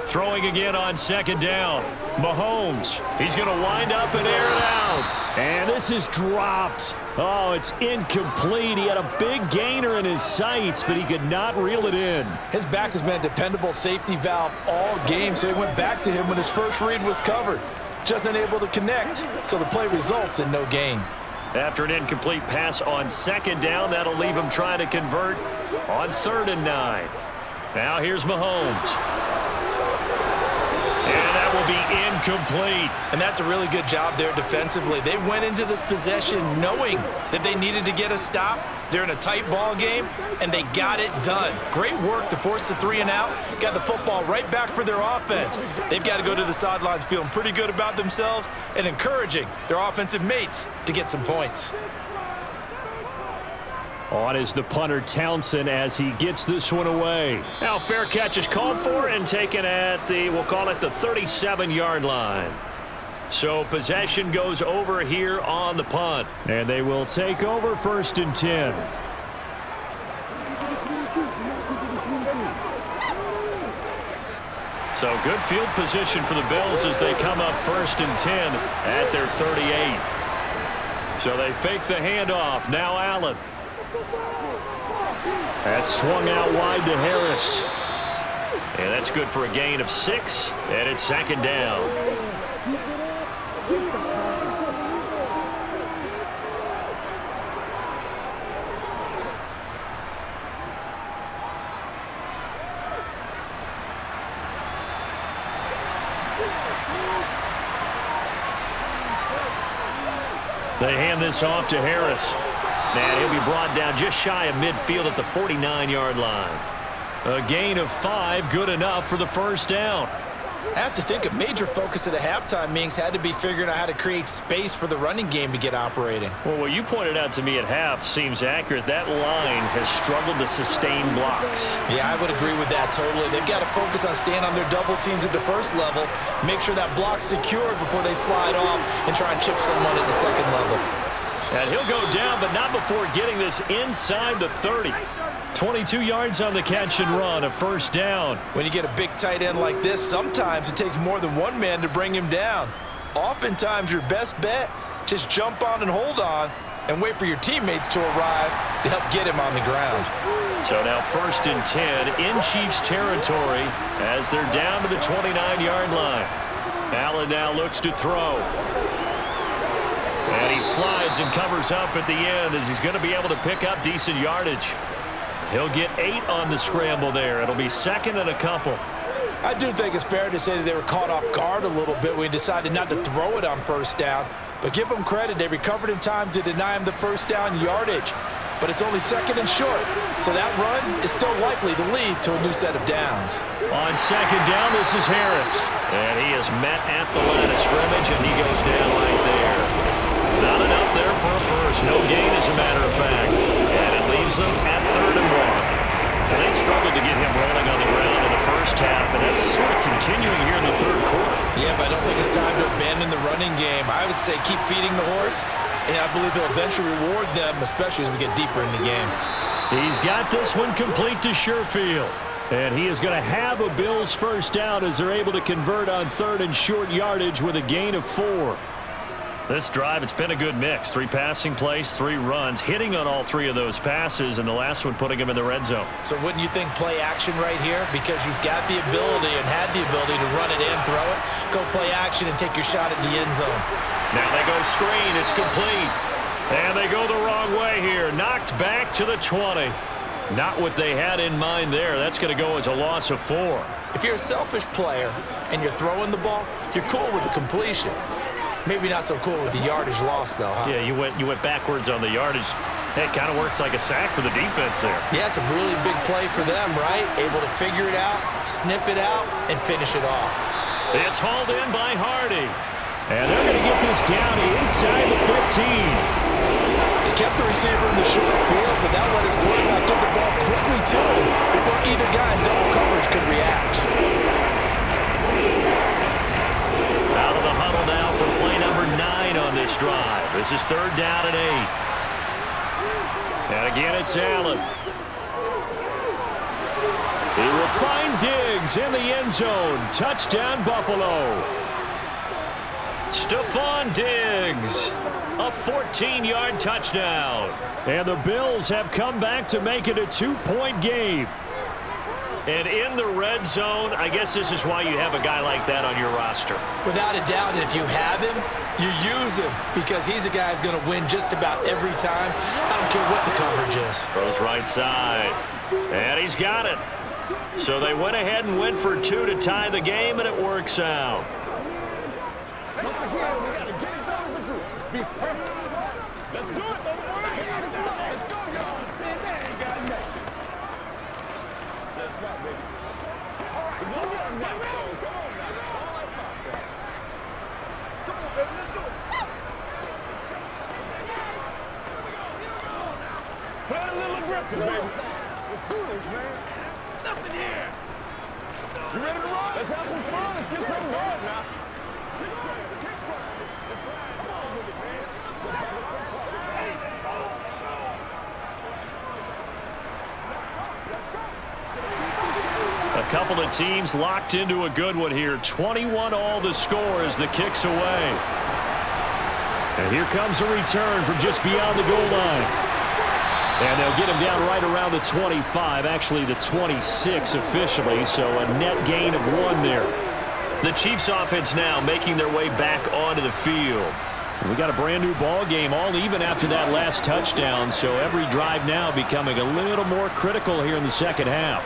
Throwing again on 2nd down. Mahomes. He's going to wind up and air it out. And this is dropped. Oh, it's incomplete. He had a big gainer in his sights, but he could not reel it in. His back has been a dependable safety valve all game, so he went back to him when his first read was covered. Just unable to connect, so the play results in no gain. After an incomplete pass on 2nd down, that'll leave him trying to convert on 3rd and 9. Now here's Mahomes. And that will be incomplete. And that's a really good job there defensively. They went into this possession knowing that they needed to get a stop. They're in a tight ball game, and they got it done. Great work to force the 3 and out. Got the football right back for their offense. They've got to go to the sidelines feeling pretty good about themselves and encouraging their offensive mates to get some points. On is the punter Townsend as he gets this one away. Now fair catch is called for and taken at the, we'll call it the 37-yard line. So possession goes over here on the punt. And they will take over 1st and 10. So good field position for the Bills as they come up 1st and 10 at their 38. So they fake the handoff. Now Allen. That's swung out wide to Harris. And that's good for a gain of 6, and it's 2nd down. They hand this off to Harris. And he'll be brought down just shy of midfield at the 49-yard line. A gain of 5, good enough for the 1st down. I have to think a major focus at the halftime meetings had to be figuring out how to create space for the running game to get operating. Well, what you pointed out to me at half seems accurate. That line has struggled to sustain blocks. Yeah, I would agree with that totally. They've got to focus on staying on their double teams at the 1st level, make sure that block's secured before they slide off and try and chip someone at the 2nd level. And he'll go down, but not before getting this inside the 30. 22 yards on the catch and run, a 1st down. When you get a big tight end like this, sometimes it takes more than one man to bring him down. Oftentimes, your best bet, just jump on and hold on and wait for your teammates to arrive to help get him on the ground. So now 1st and 10 in Chiefs territory as they're down to the 29-yard line. Allen now looks to throw. And he slides and covers up at the end as he's going to be able to pick up decent yardage. He'll get 8 on the scramble there. It'll be 2nd and a couple. I do think it's fair to say that they were caught off guard a little bit when he decided not to throw it on 1st down. But give them credit. They recovered in time to deny him the 1st down yardage. But it's only 2nd and short. So that run is still likely to lead to a new set of downs. On 2nd down, this is Harris. And he is met at the line of scrimmage, and he goes down right there. Not enough there for a 1st. No gain, as a matter of fact. And it leaves them at 3rd and 1. And they struggled to get him rolling on the ground in the 1st half, and that's sort of continuing here in the 3rd quarter. Yeah, but I don't think it's time to abandon the running game. I would say keep feeding the horse, and I believe he'll eventually reward them, especially as we get deeper in the game. He's got this one complete to Sherfield. And he is going to have a Bills 1st down as they're able to convert on 3rd and short yardage with a gain of 4. This drive, it's been a good mix. 3 passing plays, 3 runs, hitting on all 3 of those passes, and the last one putting him in the red zone. So wouldn't you think play action right here? Because you've got the ability and had the ability to run it in, throw it, go play action and take your shot at the end zone. Now they go screen. It's complete. And they go the wrong way here. Knocked back to the 20. Not what they had in mind there. That's going to go as a loss of 4. If you're a selfish player and you're throwing the ball, you're cool with the completion. Maybe not so cool with the yardage loss, though, huh? Yeah, you went backwards on the yardage. Hey, it kind of works like a sack for the defense there. Yeah, it's a really big play for them, right? Able to figure it out, sniff it out, and finish it off. It's hauled in by Hardy. And they're going to get this down inside the 15. They kept the receiver in the short field, but that let his quarterback get the ball quickly to him before either guy in double coverage could react. Out of the huddle now for play number 9 on this drive. This is 3rd down and 8. And again, it's Allen. He will find Diggs in the end zone. Touchdown, Buffalo. Stephon Diggs, a 14-yard touchdown. And the Bills have come back to make it a 2-point game. And in the red zone, I guess this is why you have a guy like that on your roster. Without a doubt, and if you have him, you use him because he's a guy who's going to win just about every time. I don't care what the coverage is. Throws right side. And he's got it. So they went ahead and went for 2 to tie the game, and it works out. Once again, we got to get it done as a group. Let's be perfect. Let's do it, let's go, y'all. That ain't got nothing. That's right, baby. All right, let's get it next, though. Come on, now. It's all like that. Come on, baby, let's do it. Play a little aggressive, baby. Let's do this, man. Nothing here. You ready to run? Let's have some fun. Let's get something going now. A couple of teams locked into a good one here. 21 all the score as the kick's away. And here comes a return from just beyond the goal line. And they'll get him down right around the 25, actually the 26 officially, so a net gain of 1 there. The Chiefs offense now making their way back onto the field. We got a brand new ball game, all even after that last touchdown, so every drive now becoming a little more critical here in the second half.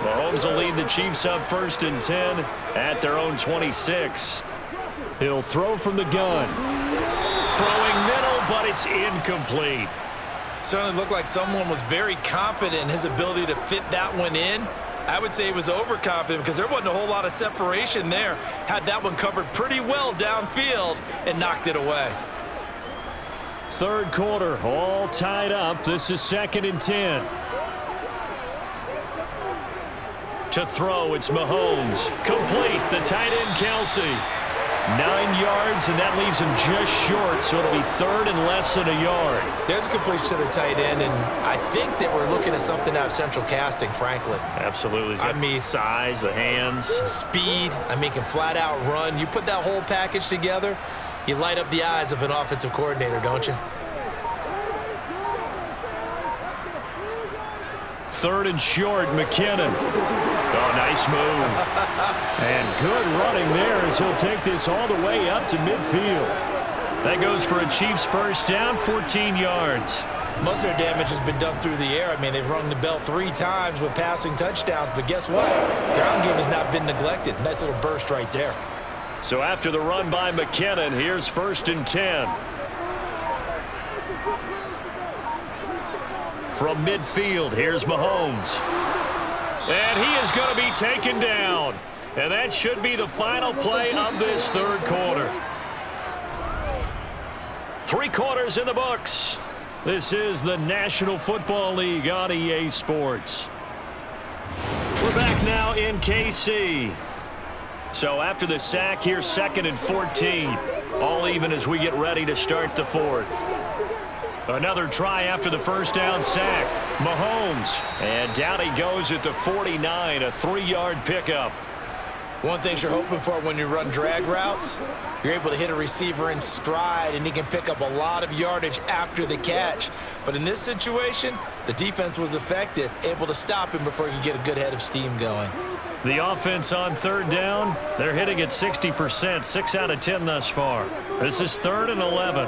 Mahomes will lead the Chiefs up 1st and 10 at their own 26. He'll throw from the gun. Throwing middle, but it's incomplete. Certainly looked like someone was very confident in his ability to fit that one in. I would say he was overconfident because there wasn't a whole lot of separation there. Had that one covered pretty well downfield and knocked it away. Third quarter, all tied up. This is 2nd and 10. To throw, it's Mahomes. Complete, the tight end Kelsey. 9 yards, and that leaves him just short, so it'll be 3rd and less than a yard. There's a completion to the tight end, and I think that we're looking at something out of central casting, frankly. Absolutely. I mean, size, the hands. Speed, I mean, can flat out run. You put that whole package together, you light up the eyes of an offensive coordinator, don't you? 3rd and short, McKinnon. Oh, nice move. And good running there as he'll take this all the way up to midfield. That goes for a Chiefs first down, 14 yards. Most of their damage has been done through the air. I mean, they've rung the bell 3 times with passing touchdowns, but guess what? Ground game has not been neglected. Nice little burst right there. So after the run by McKinnon, here's 1st and 10. From midfield, here's Mahomes. And he is going to be taken down. And that should be the final play of this third quarter. 3 quarters in the books. This is the National Football League on EA Sports. We're back now in KC. So after the sack, here's 2nd and 14. All even as we get ready to start the 4th. Another try after the first down sack. Mahomes. And down he goes at the 49, a 3-yard pickup. One thing you're hoping for when you run drag routes, you're able to hit a receiver in stride, and he can pick up a lot of yardage after the catch. But in this situation, the defense was effective, able to stop him before he could get a good head of steam going. The offense on 3rd down, they're hitting at 60%, 6 out of 10 thus far. This is 3rd and 11.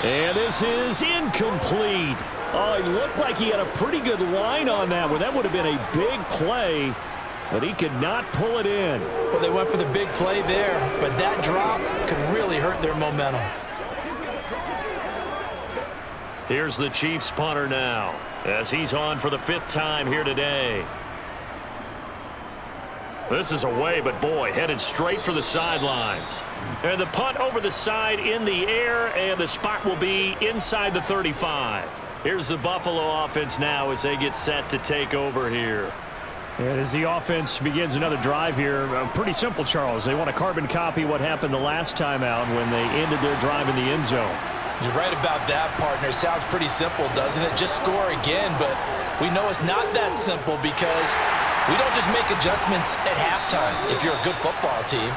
And this is incomplete. Oh, it looked like he had a pretty good line on that one. That would have been a big play, but he could not pull it in. Well, they went for the big play there, but that drop could really hurt their momentum. Here's the Chiefs punter now, as he's on for the 5th time here today. This is away, but boy, headed straight for the sidelines. And the punt over the side in the air, and the spot will be inside the 35. Here's the Buffalo offense now as they get set to take over here. And as the offense begins another drive here, pretty simple, Charles. They want to carbon copy what happened the last time out when they ended their drive in the end zone. You're right about that, partner. Sounds pretty simple, doesn't it? Just score again, but we know it's not that simple because we don't just make adjustments at halftime if you're a good football team.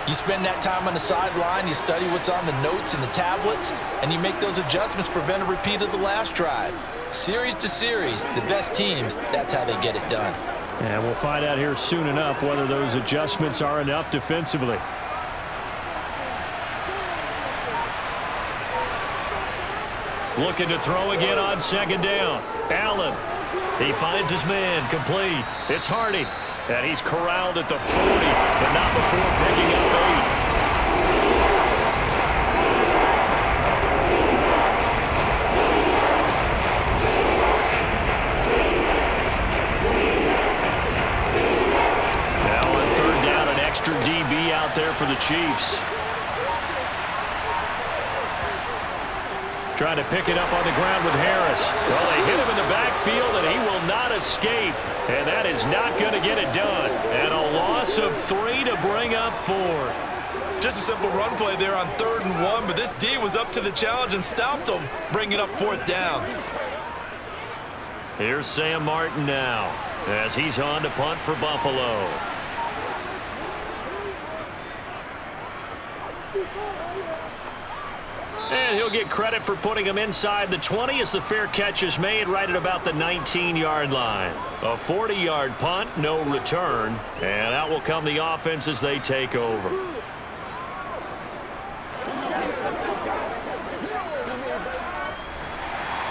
You spend that time on the sideline, you study what's on the notes and the tablets, and you make those adjustments, prevent a repeat of the last drive. Series to series, the best teams, that's how they get it done. And we'll find out here soon enough whether those adjustments are enough defensively. Looking to throw again on 2nd down. Allen. He finds his man, complete. It's Hardy, and he's corralled at the 40, but not before picking up 8. Now on 3rd down, an extra DB out there for the Chiefs. Trying to pick it up on the ground with Harris. Well, they hit him in the backfield, and he will not escape. And that is not going to get it done. And a loss of 3 to bring up 4. Just a simple run play there on 3rd and 1, but this D was up to the challenge and stopped them, bringing up 4th down. Here's Sam Martin now as he's on to punt for Buffalo. And he'll get credit for putting him inside the 20 as the fair catch is made right at about the 19-yard line. A 40-yard punt, no return, and out will come the offense as they take over.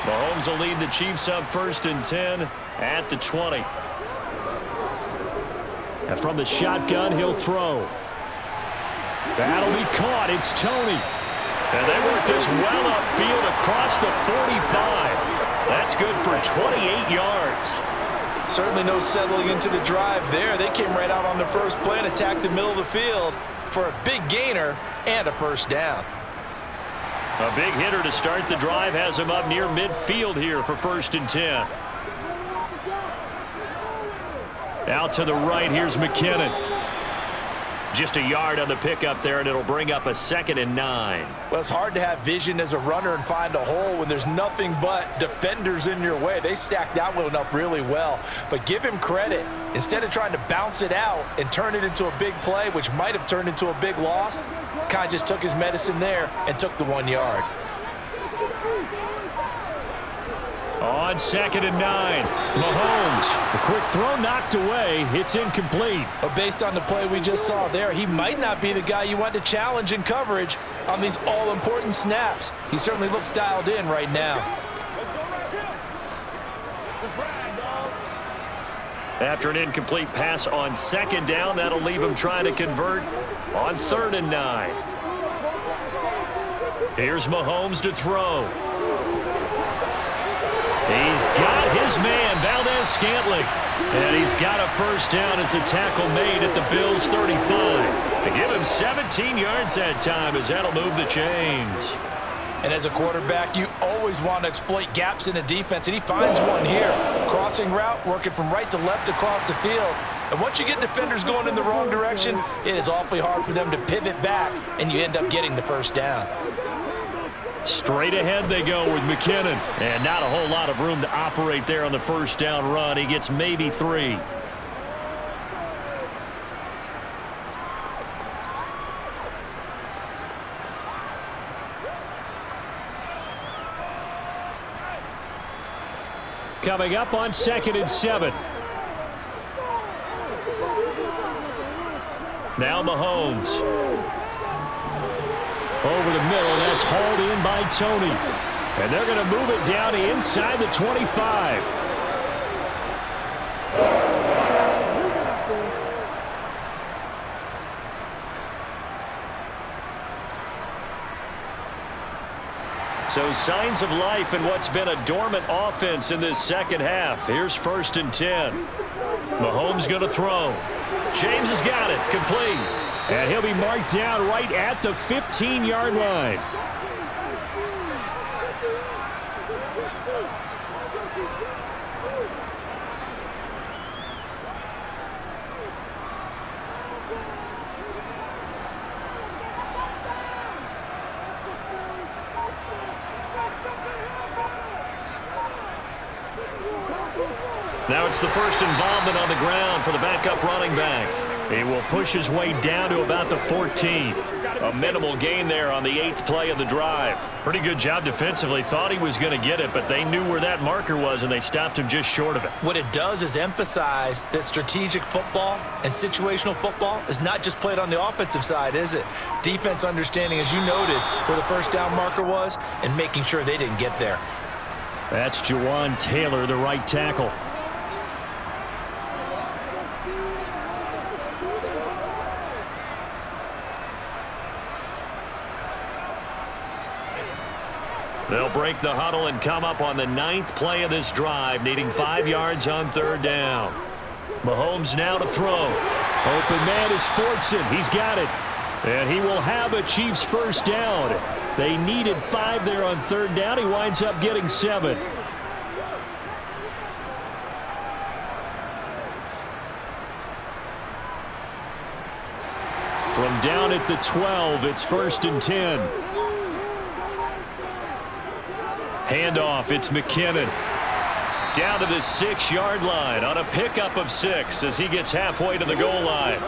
Mahomes will lead the Chiefs up 1st and 10 at the 20. And from the shotgun, he'll throw. That'll be caught. It's Tony. And they work this well upfield across the 45. That's good for 28 yards. Certainly no settling into the drive there. They came right out on the first play and attacked the middle of the field for a big gainer and a first down. A big hitter to start the drive has him up near midfield here for 1st and 10. Out to the right, here's McKinnon. Just a yard on the pickup there, and it'll bring up a 2nd and 9. Well, it's hard to have vision as a runner and find a hole when there's nothing but defenders in your way. They stacked that one up really well. But give him credit. Instead of trying to bounce it out and turn it into a big play, which might have turned into a big loss, kind of just took his medicine there and took the 1 yard. On 2nd and 9, Mahomes. A quick throw knocked away. It's incomplete. But based on the play we just saw there, he might not be the guy you want to challenge in coverage on these all-important snaps. He certainly looks dialed in right now. After an incomplete pass on 2nd down, that'll leave him trying to convert on 3rd and 9. Here's Mahomes to throw. He's got his man, Valdez-Scantling. And he's got a first down as a tackle made at the Bills' 35. They give him 17 yards that time as that'll move the chains. And as a quarterback, you always want to exploit gaps in a defense, and he finds one here. Crossing route, working from right to left across the field. And once you get defenders going in the wrong direction, it is awfully hard for them to pivot back, and you end up getting the first down. Straight ahead they go with McKinnon. And not a whole lot of room to operate there on the first down run. He gets maybe 3. Coming up on 2nd and 7. Now Mahomes. Over the middle, that's hauled in by Tony. And they're going to move it down to inside the 25. So signs of life in what's been a dormant offense in this second half. Here's 1st and 10. Mahomes going to throw. James has got it. Complete. And he'll be marked down right at the 15-yard line. Now it's the first involvement on the ground for the backup running back. He will push his way down to about the 14. A minimal gain there on the 8th play of the drive. Pretty good job defensively. Thought he was going to get it, but they knew where that marker was, and they stopped him just short of it. What it does is emphasize that strategic football and situational football is not just played on the offensive side, is it? Defense understanding, as you noted, where the first down marker was and making sure they didn't get there. That's Jawan Taylor, the right tackle. They'll break the huddle and come up on the 9th play of this drive, needing 5 yards on 3rd down. Mahomes now to throw. Open man is Fortson. He's got it. And he will have a Chiefs first down. They needed 5 there on 3rd down. He winds up getting 7. From down at the 12, it's 1st and 10. Handoff, it's McKinnon. Down to the 6-yard line on a pickup of 6 as he gets halfway to the goal line.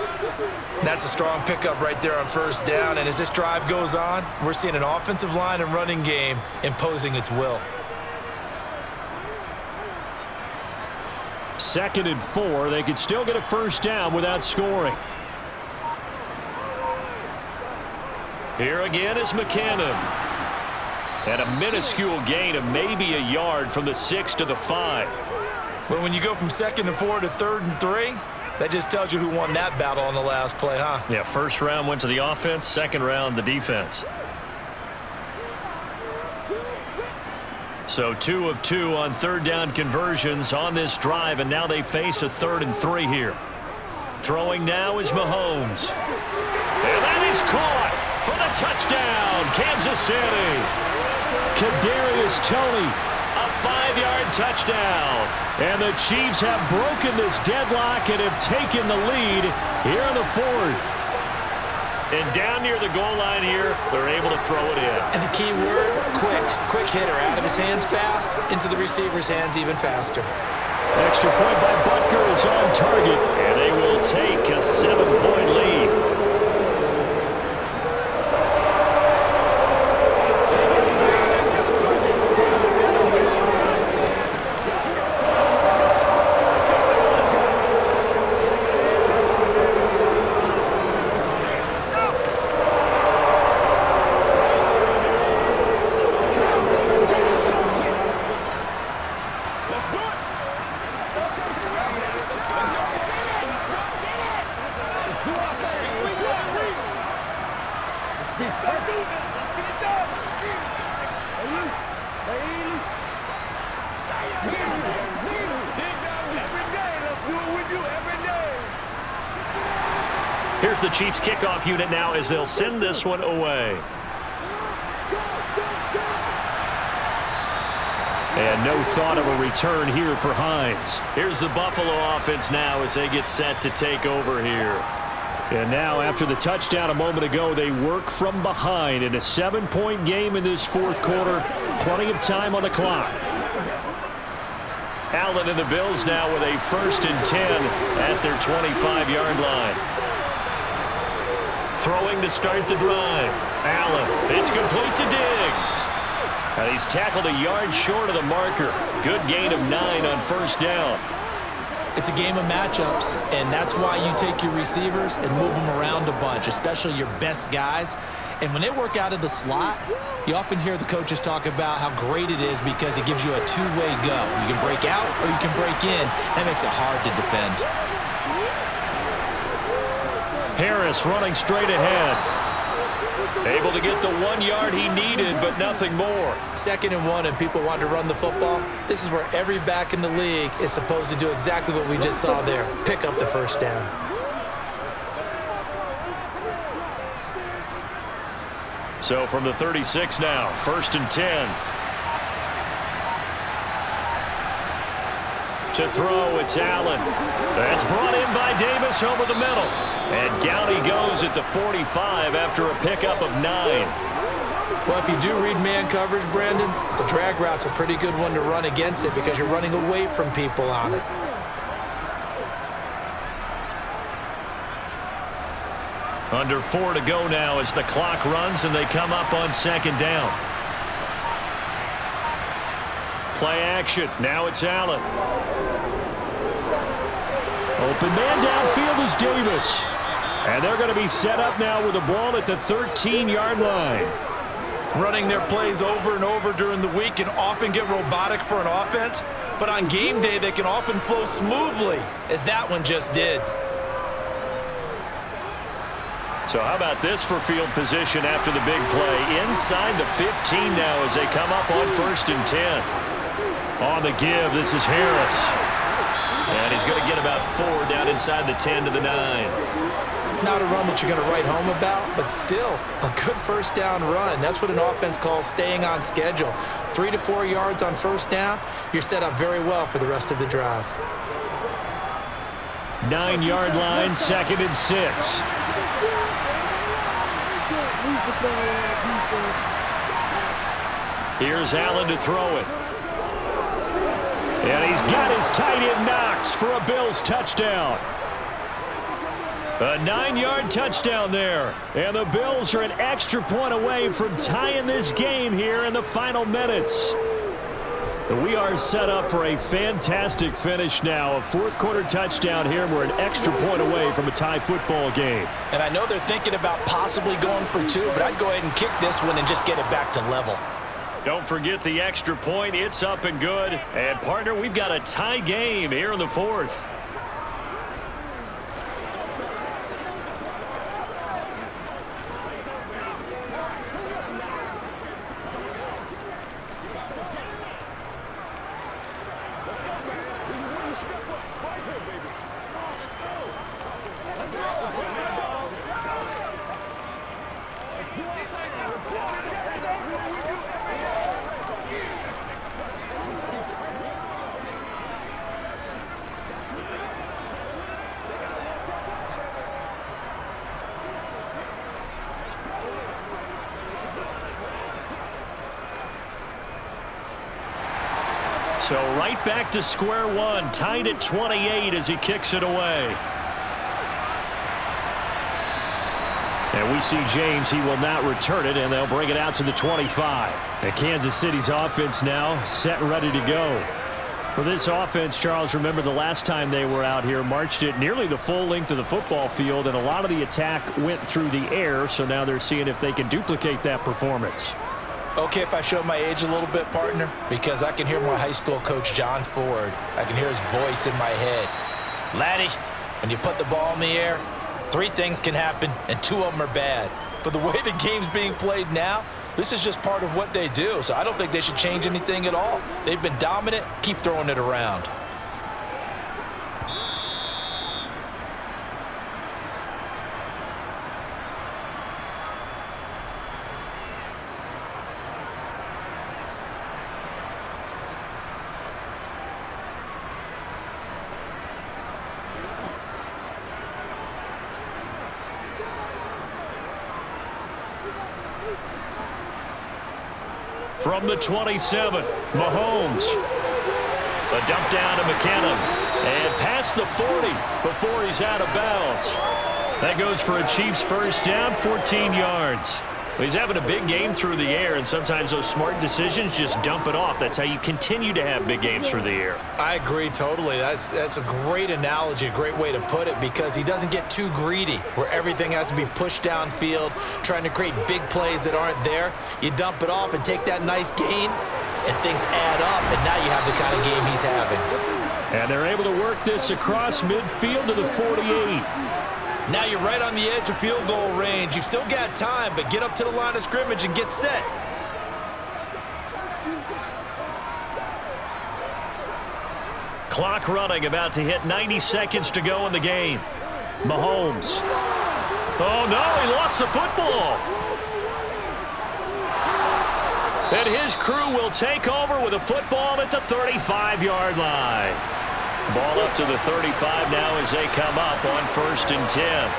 That's a strong pickup right there on first down, and as this drive goes on, we're seeing an offensive line and running game imposing its will. 2nd and 4. They could still get a first down without scoring. Here again is McKinnon. And a minuscule gain of maybe a yard from the 6 to the 5. Well, when you go from 2nd and 4 to 3rd and 3, that just tells you who won that battle on the last play, huh? Yeah, first round went to the offense, second round the defense. So 2 of 2 on 3rd down conversions on this drive, and now they face a 3rd and 3 here. Throwing now is Mahomes. And that is caught for the touchdown, Kansas City. Kadarius Toney. A 5-yard touchdown. And the Chiefs have broken this deadlock and have taken the lead here in the 4th. And down near the goal line here, they're able to throw it in. And the key word, quick. Quick hitter. Out of his hands fast, into the receiver's hands even faster. Extra point by Butker is on target. And they will take a 7-point lead. Here's the Chiefs kickoff unit now as they'll send this one away. And no thought of a return here for Hines. Here's the Buffalo offense now as they get set to take over here. And now after the touchdown a moment ago, they work from behind in a 7-point game in this 4th quarter. Plenty of time on the clock. Allen and the Bills now with a 1st and 10 at their 25-yard line. Throwing to start the drive. Allen, it's complete to Diggs. And he's tackled a yard short of the marker. Good gain of 9 on first down. It's a game of matchups, and that's why you take your receivers and move them around a bunch, especially your best guys. And when they work out of the slot, you often hear the coaches talk about how great it is because it gives you a two-way go. You can break out or you can break in. That makes it hard to defend. Harris running straight ahead. Able to get the 1 yard he needed, but nothing more. 2nd and 1, and people want to run the football. This is where every back in the league is supposed to do exactly what we just saw there. Pick up the first down. So from the 36 now, 1st and 10. To throw, it's Allen. That's brought in by Davis over the middle. And down he goes at the 45 after a pickup of 9. Well, if you do read man coverage, Brandon, the drag route's a pretty good one to run against it because you're running away from people on it. Under 4 to go now as the clock runs and they come up on 2nd down. Play action. Now it's Allen. Open man downfield is Davis. And they're going to be set up now with the ball at the 13-yard line. Running their plays over and over during the week can often get robotic for an offense, but on game day they can often flow smoothly, as that one just did. So how about this for field position after the big play? Inside the 15 now as they come up on 1st and 10. On the give, this is Harris. And he's going to get about 4 down inside the 10 to the 9. Not a run that you're going to write home about, but still a good first down run. That's what an offense calls staying on schedule. 3 to 4 yards on first down, you're set up very well for the rest of the drive. 9-yard line, 2nd and 6. Here's Allen to throw it. And he's got his tight end Knox for a Bills touchdown. A 9-yard touchdown there. And the Bills are an extra point away from tying this game here in the final minutes. We are set up for a fantastic finish now. A fourth-quarter touchdown here. We're an extra point away from a tie football game. And I know they're thinking about possibly going for 2, but I'd go ahead and kick this one and just get it back to level. Don't forget the extra point. It's up and good. And, partner, we've got a tie game here in the fourth. So right back to square one, tied at 28 as he kicks it away. And we see James, he will not return it, and they'll bring it out to the 25. And Kansas City's offense now set and ready to go. For this offense, Charles, remember the last time they were out here, marched it nearly the full length of the football field, and a lot of the attack went through the air, so now they're seeing if they can duplicate that performance. Okay, if I show my age a little bit, partner, because I can hear my high school coach, John Ford. I can hear his voice in my head. Laddie, when you put the ball in the air, 3 things can happen, and 2 of them are bad. But the way the game's being played now, this is just part of what they do, so I don't think they should change anything at all. They've been dominant. Keep throwing it around. From the 27, Mahomes. A dump down to McKinnon. And past the 40 before he's out of bounds. That goes for a Chiefs first down, 14 yards. He's having a big game through the air, and sometimes those smart decisions just dump it off. That's how you continue to have big games through the air. I agree totally. That's a great analogy, a great way to put it, because he doesn't get too greedy where everything has to be pushed downfield, trying to create big plays that aren't there. You dump it off and take that nice gain, and things add up, and now you have the kind of game he's having. And they're able to work this across midfield to the 48. Now you're right on the edge of field goal range. You've still got time, but get up to the line of scrimmage and get set. Clock running, about to hit 90 seconds to go in the game. Mahomes. Oh, no, he lost the football. And his crew will take over with a football at the 35-yard line. Ball up to the 35 now as they come up on 1st and 10.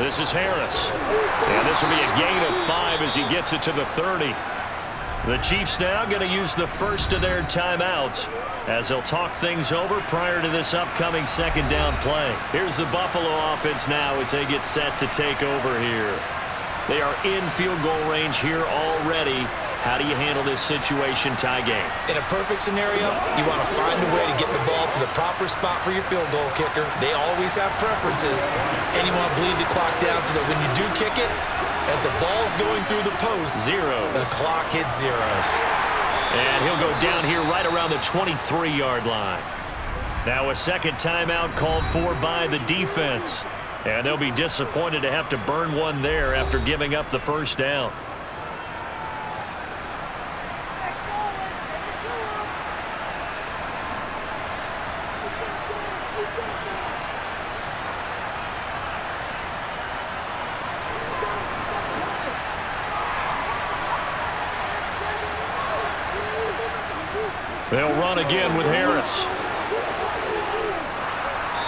This is Harris. And this will be a gain of 5 as he gets it to the 30. The Chiefs now going to use the first of their timeouts as they'll talk things over prior to this upcoming 2nd down play. Here's the Buffalo offense now as they get set to take over here. They are in field goal range here already. How do you handle this situation, tie game? In a perfect scenario, you want to find a way to get the ball to the proper spot for your field goal kicker. They always have preferences, and you want to bleed the clock down so that when you do kick it, as the ball's going through the post, the clock hits zeros. And he'll go down here right around the 23-yard line. Now a second timeout called for by the defense. And they'll be disappointed to have to burn one there after giving up the first down. They'll run again with Harris.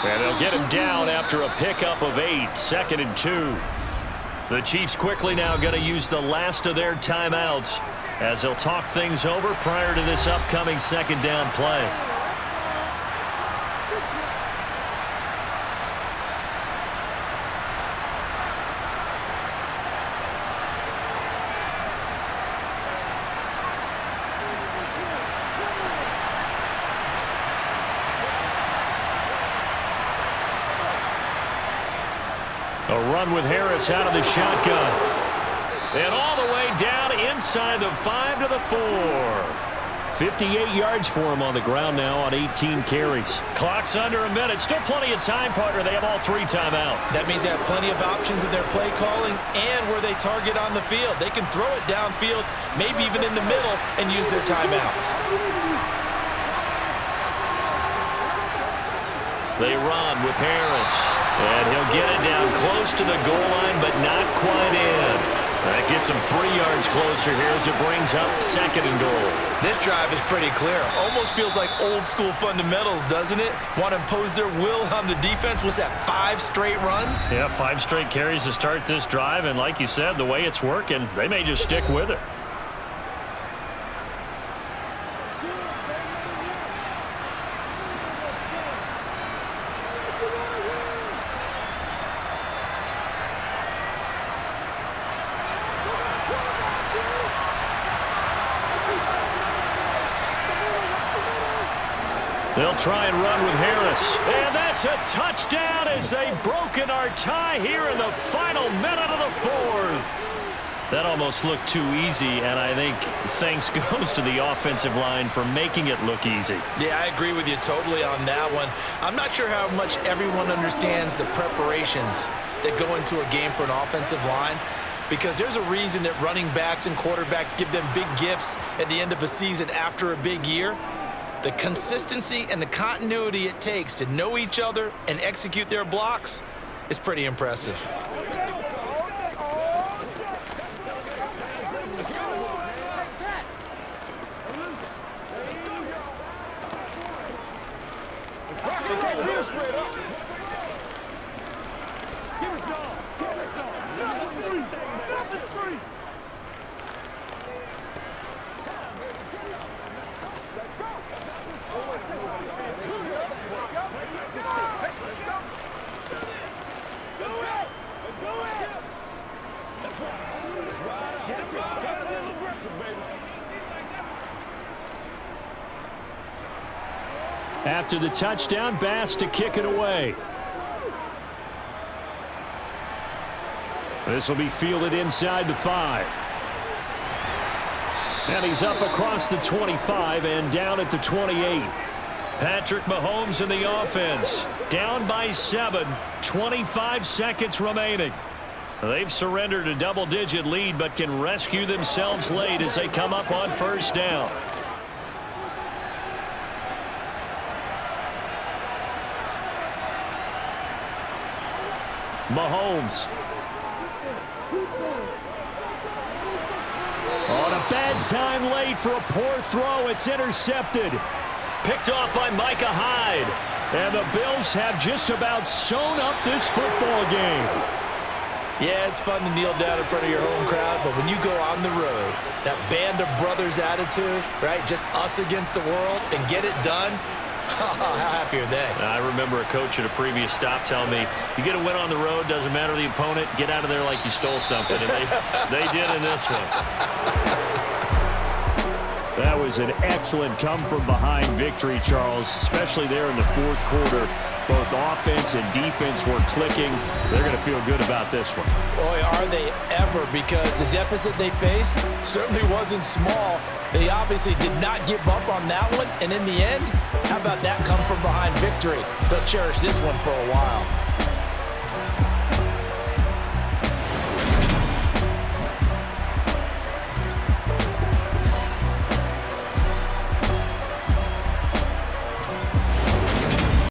And they'll get him down after a pickup of 8, 2nd and 2. The Chiefs quickly now going to use the last of their timeouts as they'll talk things over prior to this upcoming second down play. A run with Harris out of the shotgun. And all the way down inside the 5 to the 4. 58 yards for him on the ground now on 18 carries. Clock's under a minute. Still plenty of time, partner. They have all 3 timeout. That means they have plenty of options in their play calling and where they target on the field. They can throw it downfield, maybe even in the middle, and use their timeouts. They run with Harris. And he'll get it down close to the goal line, but not quite in. That gets him 3 yards closer here as it brings up 2nd and goal. This drive is pretty clear. Almost feels like old school fundamentals, doesn't it? Want to impose their will on the defense. Was that 5 straight runs? Yeah, 5 straight carries to start this drive. And like you said, the way it's working, they may just stick with it. They'll try and run with Harris. And that's a touchdown as they've broken our tie here in the final minute of the 4th. That almost looked too easy, and I think thanks goes to the offensive line for making it look easy. Yeah, I agree with you totally on that one. I'm not sure how much everyone understands the preparations that go into a game for an offensive line, because there's a reason that running backs and quarterbacks give them big gifts at the end of a season after a big year. The consistency and the continuity it takes to know each other and execute their blocks is pretty impressive. After the touchdown, Bass to kick it away. This will be fielded inside the 5. And he's up across the 25 and down at the 28. Patrick Mahomes in the offense. Down by 7, 25 seconds remaining. They've surrendered a double-digit lead but can rescue themselves late as they come up on 1st down. Mahomes. On a bad time late for a poor throw. It's intercepted. Picked off by Micah Hyde. And the Bills have just about sewn up this football game. Yeah, it's fun to kneel down in front of your home crowd, but when you go on the road, that band of brothers attitude, right, just us against the world, and get it done, how happy are they? I remember a coach at a previous stop telling me, you get a win on the road, doesn't matter the opponent, get out of there like you stole something. And they did in this one. That was an excellent come-from-behind victory, Charles, especially there in the 4th quarter. Both offense and defense were clicking. They're going to feel good about this one. Boy, are they ever, because the deficit they faced certainly wasn't small. They obviously did not give up on that one, and in the end, how about that come-from-behind victory? They'll cherish this one for a while.